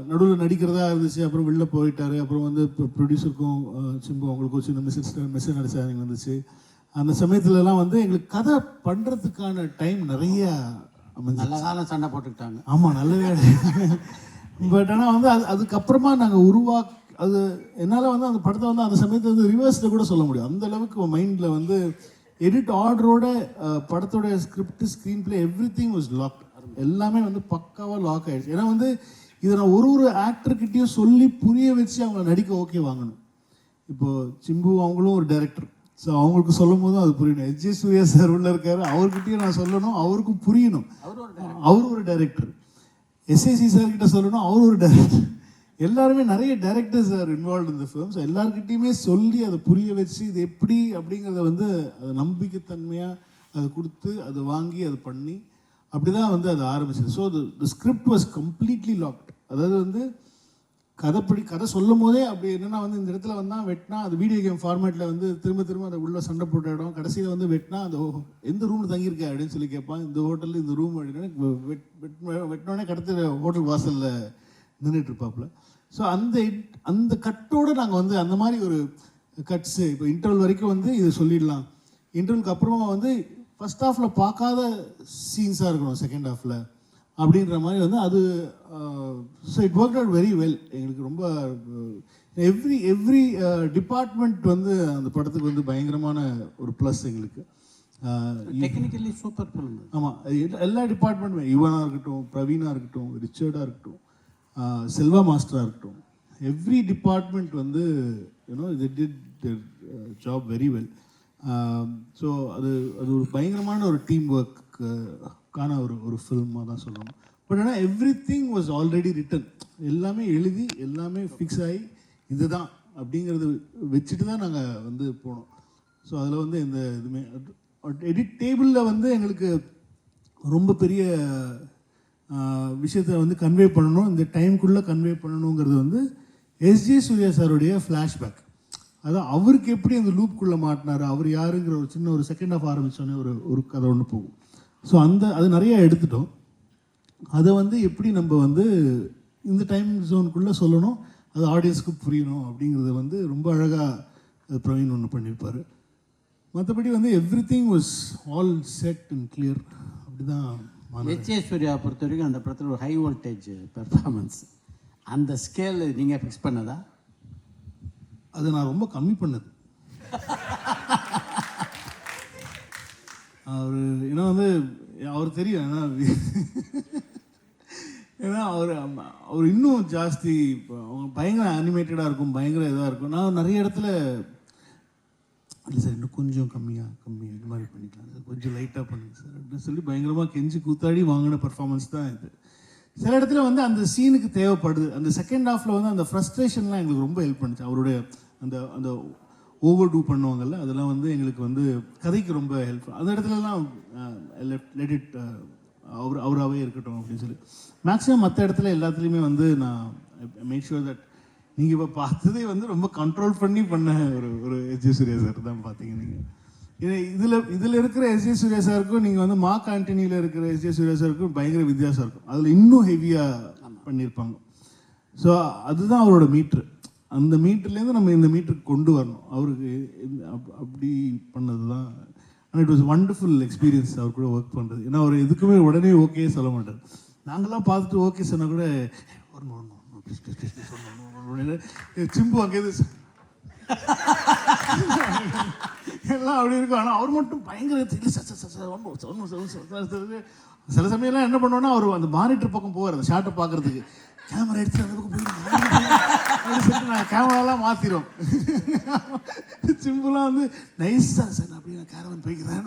நடுவில் நடிக்கிறதா இருந்துச்சு. அப்புறம் வெளில போயிட்டார். அப்புறம் வந்து ப்ரொடியூசருக்கும் சிம்பு அவங்களுக்கு ஒரு சின்ன மெசேஜ் அடிச்சாங்க வந்துச்சு. அந்த சமயத்துலலாம் வந்து எங்களுக்கு கதை பண்ணுறதுக்கான டைம் நிறைய நல்ல காலம் சண்டை போட்டுக்கிட்டாங்க. ஆமாம், நல்ல வேலை. பட் ஆனால் வந்து அதுக்கப்புறமா நாங்கள் அது என்னால் வந்து அந்த படத்தை வந்து அந்த சமயத்தில் வந்து ரிவர்ஸில் கூட சொல்ல முடியும். அந்த அளவுக்கு மைண்டில் வந்து எடிட் ஆர்டரோட படத்தோட script screenplay everything was lock. எல்லாமே வந்து பக்காவாக லாக் ஆகிடுச்சு. ஏன்னா வந்து இதை நான் ஒரு ஆக்டர்கிட்டையும் சொல்லி புரிய வச்சு அவங்கள நடிக்க ஓகே வாங்கணும். இப்போது சிம்பு அவங்களும் ஒரு டைரக்டர், ஸோ அவங்களுக்கு சொல்லும் போதும் அது புரியணும். எஸ்.ஜே. சூர்யா சார் உள்ள இருக்காரு, அவர்கிட்டையும் நான் சொல்லணும், அவருக்கும் புரியணும். அவர் ஒரு டைரக்டர். எஸ்.ஏ.சி. சார்கிட்ட சொல்லணும், அவர் ஒரு டைரக்டர். எல்லாருமே நிறைய டைரக்டர்ஸ் ஆர் இன்வால்வ் இந்த ஃபிலிம். ஸோ எல்லாருக்கிட்டையுமே சொல்லி அதை புரிய வச்சு இது எப்படி அப்படிங்கிறத வந்து அது நம்பிக்கைத்தன்மையாக அதை கொடுத்து அதை வாங்கி அதை பண்ணி அப்படி தான் வந்து அது ஆரம்பிச்சது. So the script was completely locked. அதாவது வந்து கதை சொல்லும் போதே அப்படி என்னென்னா வந்து இந்த இடத்துல வந்தால் வெட்டினா அது வீடியோ கேம் ஃபார்மேட்டில் வந்து திரும்ப அதை உள்ள சண்டை போட்ட இடம், கடைசியில் வந்து வெட்டினா அந்த எந்த ரூமில் தங்கியிருக்க அப்படின்னு சொல்லி கேட்பான். இந்த ஹோட்டலில் இந்த ரூம் அப்படின்னா வெட்டினோடனே கடத்த ஹோட்டல் வாசலில் நின்றுட்டு இருப்பாப்புல. ஸோ அந்த கட்டோடு நாங்கள் வந்து அந்த மாதிரி ஒரு கட்ஸு இப்போ இன்டர்வல் வரைக்கும் வந்து இது சொல்லிடலாம். இன்டர்வலுக்கு அப்புறமா வந்து ஃபஸ்ட் ஹாஃபில் பார்க்காத சீன்ஸாக இருக்கணும் செகண்ட் ஹாஃபில் அப்படின்ற மாதிரி வந்து அது. So it work out very well. எங்களுக்கு ரொம்ப எவ்ரி டிபார்ட்மெண்ட் வந்து அந்த படத்துக்கு வந்து பயங்கரமான ஒரு ப்ளஸ் எங்களுக்கு. Technically super film. ஆமாம், எல்லா டிபார்ட்மெண்ட்டுமே, யுவனாக இருக்கட்டும், பிரவீனாக இருக்கட்டும், ரிச்சர்டாக இருக்கட்டும், செல்வா மாஸ்டராக இருக்கட்டும், எவ்ரி டிபார்ட்மெண்ட் வந்து you know they did their job very well. So அது ஒரு பயங்கரமான ஒரு டீம் ஒர்க்கான ஒரு ஃபில்மாக தான் சொல்லணும். பட் ஆனால் everything was already written. எல்லாமே எழுதி எல்லாமே ஃபிக்ஸ் ஆகி இதுதான் அப்படிங்கிறது வச்சுட்டு தான் நாங்கள் வந்து போனோம். ஸோ அதில் வந்து எந்த இதுவுமே எடிட் டேபிளில் வந்து எங்களுக்கு ரொம்ப பெரிய விஷயத்தை வந்து கன்வே பண்ணணும், இந்த டைமுக்குள்ளே கன்வே பண்ணணுங்கிறது வந்து எஸ்.ஜே. சூர்யா சாருடைய ஃப்ளாஷ்பேக். அதான் அவருக்கு எப்படி அந்த லூப்புக்குள்ளே மாட்டினார், அவர் யாருங்கிற ஒரு சின்ன ஒரு செகண்ட் ஆஃப் ஆரம்பித்தோடனே ஒரு கதை ஒன்று போகும். ஸோ அது நிறையா எடுத்துட்டோம். அதை வந்து எப்படி நம்ம வந்து இந்த டைம் ஜோனுக்குள்ளே சொல்லணும், அது ஆடியன்ஸுக்கு புரியணும் அப்படிங்கிறத வந்து ரொம்ப அழகாக பிரவீன் ஒன்று பண்ணியிருப்பார். மற்றபடி வந்து every thing was all set and clear. அப்படி தான் எஸ்.ஜே. சூர்யா பொறுத்த வரைக்கும் அந்த படத்தில் ஒரு ஹை வோல்டேஜ் பெர்ஃபார்மன்ஸ், அந்த ஸ்கேல் நீங்கள் ஃபிக்ஸ் பண்ணதா? அது நான் ரொம்ப கம்மி பண்ணது. அவர் ஏன்னா வந்து அவர் தெரியும், ஏன்னா அவர் இன்னும் ஜாஸ்தி அவங்க பயங்கர அனிமேட்டடாக இருக்கும், பயங்கர இதாக இருக்கும். நான் நிறைய இடத்துல இல்லை சார் இன்னும் கொஞ்சம் கம்மி இது மாதிரி பண்ணிக்கலாம் சார், கொஞ்சம் லைட்டாக பண்ணுங்க சார் அப்படின்னு சொல்லி பயங்கரமாக கெஞ்சி கூத்தாடி வாங்கின பர்ஃபார்மன்ஸ் தான் இது. சில இடத்துல வந்து அந்த சீனுக்கு தேவைப்படுது. அந்த செகண்ட் ஹாஃபில் வந்து அந்த ஃப்ரஸ்ட்ரேஷன்லாம் எங்களுக்கு ரொம்ப ஹெல்ப் பண்ணுச்சு. அவருடைய அந்த அந்த ஓவர் டூ பண்ணுவாங்கல்ல, அதெல்லாம் வந்து எங்களுக்கு வந்து கதைக்கு ரொம்ப ஹெல்ப்ஃபுல். அந்த இடத்துலலாம் லெட் இட் அவராகவே இருக்கட்டும் அப்படின்னு சொல்லி மேக்ஸிமம் மற்ற இடத்துல எல்லாத்துலேயுமே வந்து நான் மேக் ஷுர் தட் நீங்கள் இப்போ பார்த்ததே வந்து ரொம்ப கண்ட்ரோல் பண்ணி பண்ண ஒரு எஸ்.ஜே. சூர்யா சார் தான் பார்த்தீங்க நீங்கள். இதில் இருக்கிற எஸ்.ஜே. சூர்யா சாருக்கும் நீங்கள் வந்து மார்க் ஆண்டனியில் இருக்கிற எஸ்.ஜே. சூர்யா சாருக்கும் பயங்கர வித்தியாசம் இருக்கும். அதில் இன்னும் ஹெவியாக பண்ணியிருப்பாங்க. ஸோ அதுதான் அவரோட மீட்ரு. அந்த மீட்டர்லேருந்து நம்ம இந்த மீட்டருக்கு கொண்டு வரணும். அவருக்கு அப்படி பண்ணது தான். ஆனால் இட் வாஸ் வண்டர்ஃபுல் எக்ஸ்பீரியன்ஸ் அவர் கூட ஒர்க் பண்ணுறது. ஏன்னா அவர் எதுக்குமே உடனே ஓகே சொல்ல மாட்டார். நாங்களாம் பார்த்துட்டு ஓகே சொன்னால் கூட வரணும் சிம்பு அங்கேயிருந்து எல்லாம் அப்படி இருக்கும். ஆனால் அவர் மட்டும் பயங்கர சில சமயம்லாம் என்ன பண்ணுவோன்னா அவர் அந்த மானிட்டர் பக்கம் போவார் அந்த ஷார்ட்டை பார்க்குறதுக்கு. கேமரா எடுத்து அந்த பக்கம் போயிட்டு நாங்கள் கேமராலாம் மாற்றிடுவோம். சிம்பிளாக வந்து நைஸாக சார் அப்படி நான் கேரவன் போய்க்கிறேன்.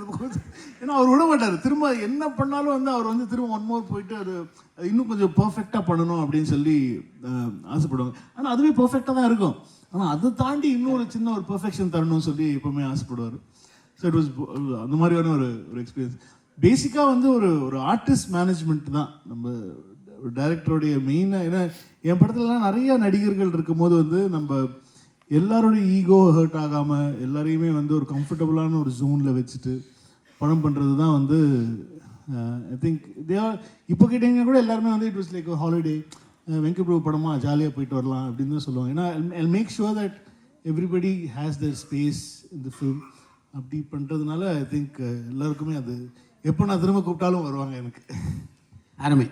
ஏன்னா அவர் விட மாட்டார். திரும்ப என்ன பண்ணாலும் வந்து அவர் வந்து திரும்ப ஒன் மோர் போயிட்டு அது இன்னும் கொஞ்சம் பர்ஃபெக்டாக பண்ணணும் அப்படின்னு சொல்லி ஆசைப்படுவாங்க. ஆனால் அதுவே பர்ஃபெக்டாக தான் இருக்கும். ஆனால் அதை தாண்டி இன்னொரு சின்ன ஒரு பர்ஃபெக்ஷன் தரணும்னு சொல்லி எப்போவுமே ஆசைப்படுவார். ஸோ இட் வாஸ் அந்த மாதிரியான ஒரு எக்ஸ்பீரியன்ஸ். பேசிக்காக வந்து ஒரு ஆர்டிஸ்ட் மேனேஜ்மெண்ட் தான் நம்ம டைரக்டருடைய மெயினாக. ஏன்னா என் படத்துலலாம் நிறைய நடிகர்கள் இருக்கும்போது வந்து நம்ம எல்லாரோடைய ஈகோ ஹர்ட் ஆகாமல் எல்லாரையுமே வந்து ஒரு கம்ஃபர்டபுளான ஒரு ஜோனில் வச்சுட்டு படம் பண்ணுறது தான் வந்து ஐ திங்க் இப்போ கேட்டிங்கன்னா கூட எல்லாருமே வந்து it was like holiday, Venkat Prabhu படமாக ஜாலியாக போயிட்டு வரலாம் அப்படின்னு தான் சொல்லுவாங்க. ஏன்னா I make sure that everybody has their space in the film. அப்படி பண்ணுறதுனால ஐ திங்க் எல்லாருக்குமே அது எப்போ நான் திரும்ப கூப்பிட்டாலும் வருவாங்க எனக்கு. அருமை.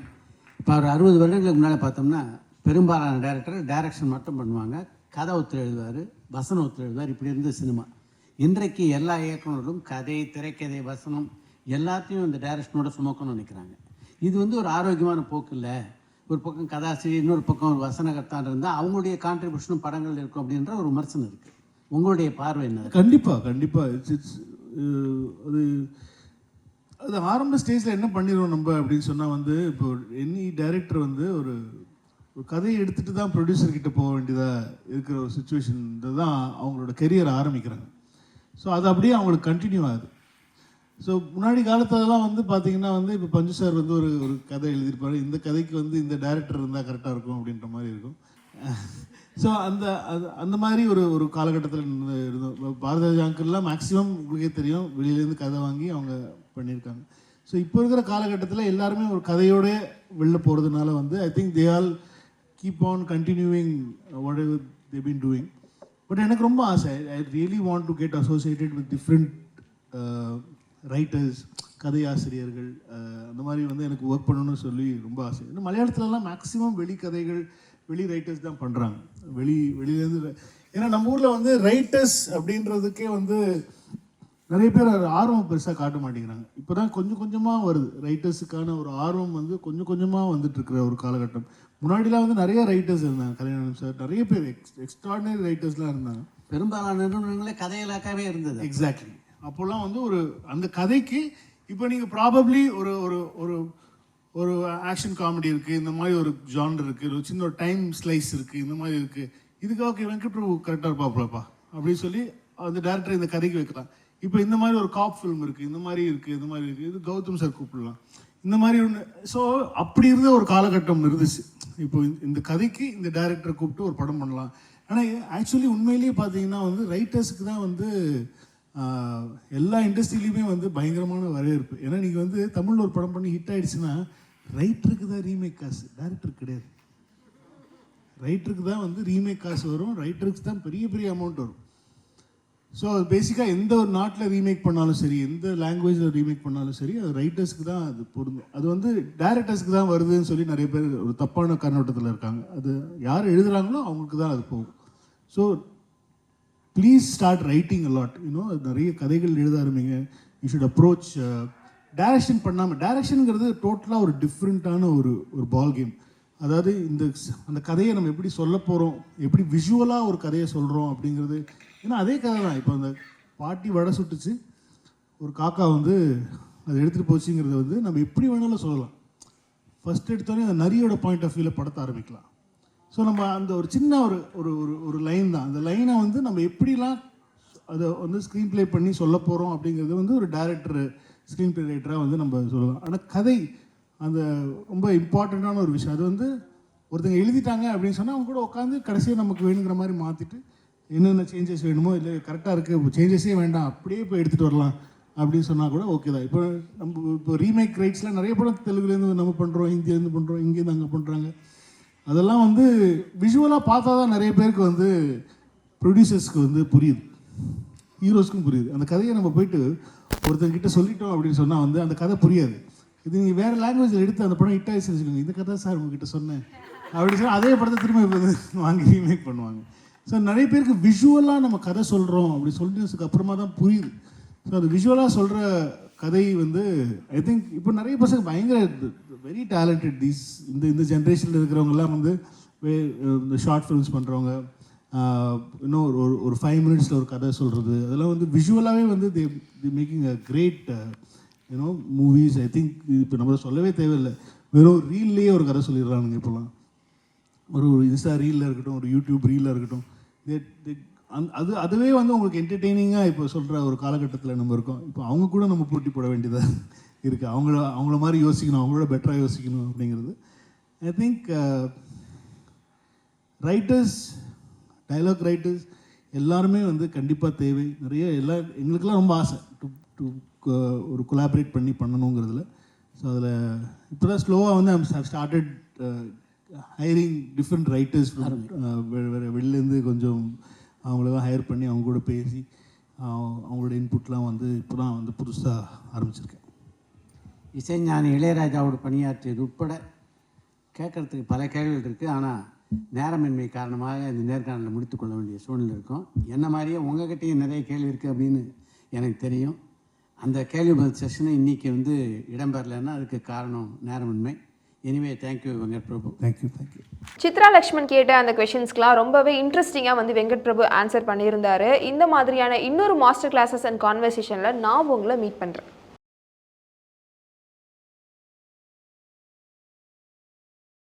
இப்போ ஒரு 60 வருடங்களுக்கு முன்னால் பார்த்தோம்னா பெரும்பாலான டைரக்டர் டைரக்ஷன் மட்டும் பண்ணுவாங்க, கதை ஒத்து எழுதுவார், வசனம் ஒத்து எழுதுவார், இப்படி இருந்த சினிமா. இன்றைக்கு எல்லா இயக்குநர்களும் கதை, திரைக்கதை, வசனம் எல்லாத்தையும் இந்த டைரக்ஷனோட சுமக்கணும்னு நினைக்கிறாங்க. இது வந்து ஒரு ஆரோக்கியமான போக்கு இல்லை. ஒரு பக்கம் கதாசிரியர், இன்னொரு பக்கம் ஒரு வசனகர்த்தான் இருந்தால் அவங்களுடைய கான்ட்ரிபியூஷனும் படங்கள் இருக்கும் அப்படின்ற ஒரு விமர்சனம் இருக்குது. உங்களுடைய பார்வை என்ன? கண்டிப்பாக இட்ஸ் அது ஆரம்ப ஸ்டேஜில் என்ன பண்ணிடுவோம் நம்ம அப்படின்னு சொன்னால் வந்து இப்போ எனி டைரக்டர் வந்து ஒரு கதையை எடுத்துகிட்டு தான் ப்ரொடியூசர்கிட்ட போக வேண்டியதாக இருக்கிற ஒரு சுச்சுவேஷன் தான் அவங்களோட கெரியரை ஆரம்பிக்கிறாங்க. ஸோ அது அப்படியே அவங்களுக்கு கண்டினியூ ஆகுது. ஸோ முன்னாடி காலத்துலலாம் வந்து பார்த்திங்கன்னா வந்து இப்போ பஞ்சு சார் வந்து ஒரு கதை எழுதியிருப்பாரு, இந்த கதைக்கு வந்து இந்த டைரக்டர் இருந்தால் கரெக்டாக இருக்கும் அப்படின்ற மாதிரி இருக்கும். ஸோ அந்த மாதிரி ஒரு காலகட்டத்தில் இருந்தோம். பாரதிராஜா அங்கிள்லாம் மேக்ஸிமம் உங்களுக்கே தெரியும் வெளியிலேருந்து கதை வாங்கி அவங்க பண்ணியிருக்காங்க. ஸோ இப்போ இருக்கிற காலகட்டத்தில் எல்லாருமே ஒரு கதையோட வெளில போகிறதுனால வந்து I think they all keep on continuing whatever they been doing. But எனக்கு ரொம்ப ஆசை, I really want to get associated with different writers, கதை ஆசிரியர்கள், அந்த மாதிரி வந்து எனக்கு ஒர்க் பண்ணணும்னு சொல்லி ரொம்ப ஆசை. இன்னும் மலையாளத்துலலாம் மேக்ஸிமம் வெளி கதைகள் வெளி ரைட்டர்ஸ் தான் பண்ணுறாங்க. வெளியிலேருந்து ஏன்னா நம்ம ஊரில் வந்து ரைட்டர்ஸ் அப்படின்றதுக்கே வந்து நிறைய பேர் ஆர்வம் பெருசாக காட்ட மாட்டேங்கிறாங்க. இப்போ தான் கொஞ்சம் கொஞ்சமாக வருது ரைட்டர்ஸுக்கான ஒரு ஆர்வம் வந்து கொஞ்சம் கொஞ்சமாக வந்துட்டுருக்கிற ஒரு காலகட்டம். முன்னாடிலாம் வந்து நிறைய ரைட்டர்ஸ் இருந்தாங்க, கல்யாணம் சார், நிறைய பேர் எக்ஸ்ட்ராடினரி ரைட்டர்ஸ்லாம் இருந்தாங்க. பெரும்பாலான நிறுவனங்களே கதையிலாக்காவே இருந்தது. எக்ஸாக்ட்லி. அப்போல்லாம் வந்து அந்த கதைக்கு இப்போ நீங்கள் ப்ராபப்ளி ஒரு ஒரு ஆக்ஷன் காமெடி இருக்குது, இந்த மாதிரி ஒரு ஜானர் இருக்குது, ஒரு சின்ன ஒரு டைம் ஸ்லைஸ் இருக்குது, இந்த மாதிரி இருக்குது, இதுக்கு ஓகே வெங்கட் பிரபு கரெக்டாக இருப்பாப்லப்பா அப்படின்னு சொல்லி அந்த டேரக்டர் இந்த கதைக்கு வைக்கலாம். இப்போ இந்த மாதிரி ஒரு காப் ஃபிலிம் இருக்குது, இந்த மாதிரி இருக்குது, இது கௌதம் சார் கூப்பிடலாம், இந்த மாதிரி ஒன்று. ஸோ அப்படி இருந்த ஒரு காலகட்டம் இருந்துச்சு. இப்போ இந்த கதைக்கு இந்த டைரக்டரை கூப்பிட்டு ஒரு படம் பண்ணலாம். ஆனால் ஆக்சுவலி உண்மையிலேயே பார்த்தீங்கன்னா வந்து ரைட்டர்ஸுக்கு தான் வந்து எல்லா இண்டஸ்ட்ரியிலையுமே வந்து பயங்கரமான வரவேற்பு. ஏன்னா நீங்கள் வந்து தமிழில் ஒரு படம் பண்ணி ஹிட் ஆகிடுச்சுன்னா ரைட்டருக்கு தான் ரீமேக் காசு, டைரக்டருக்கு கிடையாது. ரைட்டருக்கு தான் வந்து ரீமேக் காசு வரும், ரைட்டருக்கு தான் பெரிய பெரிய அமௌண்ட் வரும். ஸோ பேசிக்காக எந்த ஒரு நாட்டில் ரீமேக் பண்ணாலும் சரி, எந்த லாங்குவேஜில் ரீமேக் பண்ணாலும் சரி, அது ரைட்டர்ஸ்க்கு தான் அது பொருந்தும். அது வந்து டைரக்டர்ஸ்க்கு தான் வருதுன்னு சொல்லி நிறைய பேர் ஒரு தப்பான கண்ணோட்டத்தில் இருக்காங்க. அது யார் எழுதுகிறாங்களோ அவங்களுக்கு தான் அது போகும். So please start writing a lot. You know நிறைய கதைகள் எழுத ஆரம்பிங்க. யூ ஷுட் அப்ரோச் டைரக்ஷன் பண்ணாமல், டைரக்ஷனுங்கிறது டோட்டலாக ஒரு டிஃப்ரெண்ட்டான ஒரு பால் கேம். அதாவது அந்த கதையை நம்ம எப்படி சொல்ல போகிறோம், எப்படி விஷுவலாக ஒரு கதையை சொல்கிறோம் அப்படிங்கிறது. ஏன்னா அதே கதை தான். இப்போ அந்த பாட்டி வடை சுட்டுச்சு, ஒரு காக்கா வந்து அதை எடுத்துகிட்டு போச்சுங்கிறத வந்து நம்ம எப்படி வேணாலும் சொல்லலாம். ஃபஸ்ட் எடுத்தோடனே அந்த நரியோட பாயிண்ட் ஆஃப் வியூவில் படத்தை ஆரம்பிக்கலாம். ஸோ நம்ம அந்த ஒரு சின்ன ஒரு லைன் தான். அந்த லைனை வந்து நம்ம எப்படிலாம் அதை வந்து ஸ்க்ரீன் ப்ளே பண்ணி சொல்ல போகிறோம் அப்படிங்கிறது வந்து ஒரு டைரக்டர், ஸ்க்ரீன் ப்ளே ரைட்டராக வந்து நம்ம சொல்லலாம். ஆனால் கதை அந்த ரொம்ப இம்பார்ட்டண்ட்டான ஒரு விஷயம். அது வந்து ஒருத்தங்க எழுதிட்டாங்க அப்படின்னு சொன்னால் அவங்க கூட உட்காந்து கடைசியாக நமக்கு வேணுங்கிற மாதிரி மாற்றிட்டு என்னென்ன சேஞ்சஸ் வேணுமோ, இல்லை கரெக்டாக இருக்குது சேஞ்சஸே வேண்டாம் அப்படியே போய் எடுத்துகிட்டு வரலாம் அப்படின்னு சொன்னால் கூட ஓகே தான். இப்போ ரீமேக் ரைட்ஸ்லாம் நிறைய படம் தெலுங்குலேருந்து நம்ம பண்ணுறோம், ஹிந்திலேருந்து பண்ணுறோம், இங்கேருந்து அங்கே பண்ணுறாங்க. அதெல்லாம் வந்து விஷுவலாக பார்த்தா தான் நிறைய பேருக்கு வந்து ப்ரொடியூசர்ஸ்க்கு வந்து புரியுது, ஹீரோஸ்க்கும் புரியுது. அந்த கதையை நம்ம போயிட்டு ஒருத்தங்கிட்ட சொல்லிட்டோம் அப்படின்னு சொன்னால் வந்து அந்த கதை புரியாது. இது நீங்கள் வேறு லாங்குவேஜில் எடுத்து அந்த படம் ஹிட் ஆகி செஞ்சுக்கோங்க, இந்த கதை சார் உங்ககிட்ட சொன்னேன் அப்படின்னு சொல்லி அதே படத்தை திரும்ப இப்போ வாங்கி ரீமேக் பண்ணுவாங்க. ஸோ நிறைய பேருக்கு விஷுவலாக நம்ம கதை சொல்கிறோம் அப்படி சொல்லிட்டதுக்கு அப்புறமா தான் புரியுது. ஸோ அது விஷுவலாக சொல்கிற கதை வந்து ஐ திங்க் இப்போ நிறைய பசங்க பயங்கர வெரி டேலண்டட். இந்த ஜென்ரேஷனில் இருக்கிறவங்கலாம் வந்து இந்த ஷார்ட் ஃபிலிம்ஸ் பண்ணுறவங்க, இன்னும் ஒரு 5 minutesல ஒரு கதை சொல்கிறது, அதெல்லாம் வந்து விஷுவலாகவே வந்து the making a great you know movies. I think இப்போ நம்ம சொல்லவே தேவையில்லை, வெறும் ரீல்லையே ஒரு கதை சொல்லிடுறானுங்க இப்போலாம். ஒரு இன்ஸ்டா ரீலில் இருக்கட்டும், ஒரு யூடியூப் ரீலில் இருக்கட்டும், அதுவே வந்து உங்களுக்கு என்டர்டெய்னிங்காக இப்போ சொல்கிற ஒரு காலகட்டத்தில் நம்ம இருக்கோம். இப்போ அவங்க கூட நம்ம போட்டி போட வேண்டியதாக இருக்குது. அவங்கள மாதிரி யோசிக்கணும், அவங்களோட பெட்டராக யோசிக்கணும் அப்படிங்கிறது. I think writers, dialogue writers எல்லாருமே வந்து கண்டிப்பாக தேவை. நிறைய எங்களுக்கெல்லாம் ரொம்ப ஆசை டு ஒரு கொலாபரேட் பண்ணணுங்கிறதுல. ஸோ அதில் இப்போ தான் ஸ்லோவாக வந்து I started hiring different writers. வெளிலேருந்து கொஞ்சம் அவங்களெல்லாம் ஹையர் பண்ணி அவங்க கூட பேசி அவங்களோட இன்புட்லாம் வந்து இப்போ தான் வந்து புதுசாக ஆரம்பிச்சிருக்கேன். இசைஞானி இளையராஜாவோட பணியாற்றியது உட்பட கேட்குறதுக்கு பல கேள்விகள் இருக்குது. ஆனால் நேரமின்மை காரணமாக இந்த நேர்காணலில் முடித்துக்கொள்ள வேண்டிய சூழ்நிலை இருக்கும். என்ன மாதிரியே உங்ககிட்டையும் நிறைய கேள்வி இருக்குது அப்படின்னு எனக்கு தெரியும். அந்த கேள்வி பதில் செஷனை இன்றைக்கி வந்து இடம்பெறலைன்னா அதுக்கு காரணம் நேரமின்மை. Anyway thank you Venkat Prabhu. Thank you. Chitra Lakshman கேட்ட அந்த கொஷின்ஸ்க்குலாம் ரொம்பவே இன்ட்ரெஸ்டிங்காக வந்து வெங்கட் பிரபு ஆன்சர் பண்ணியிருந்தாரு. இந்த மாதிரியான இன்னொரு மாஸ்டர் கிளாஸஸ் அண்ட் கான்வர்சேஷனில் நான் உங்களை மீட் பண்ணுறேன்.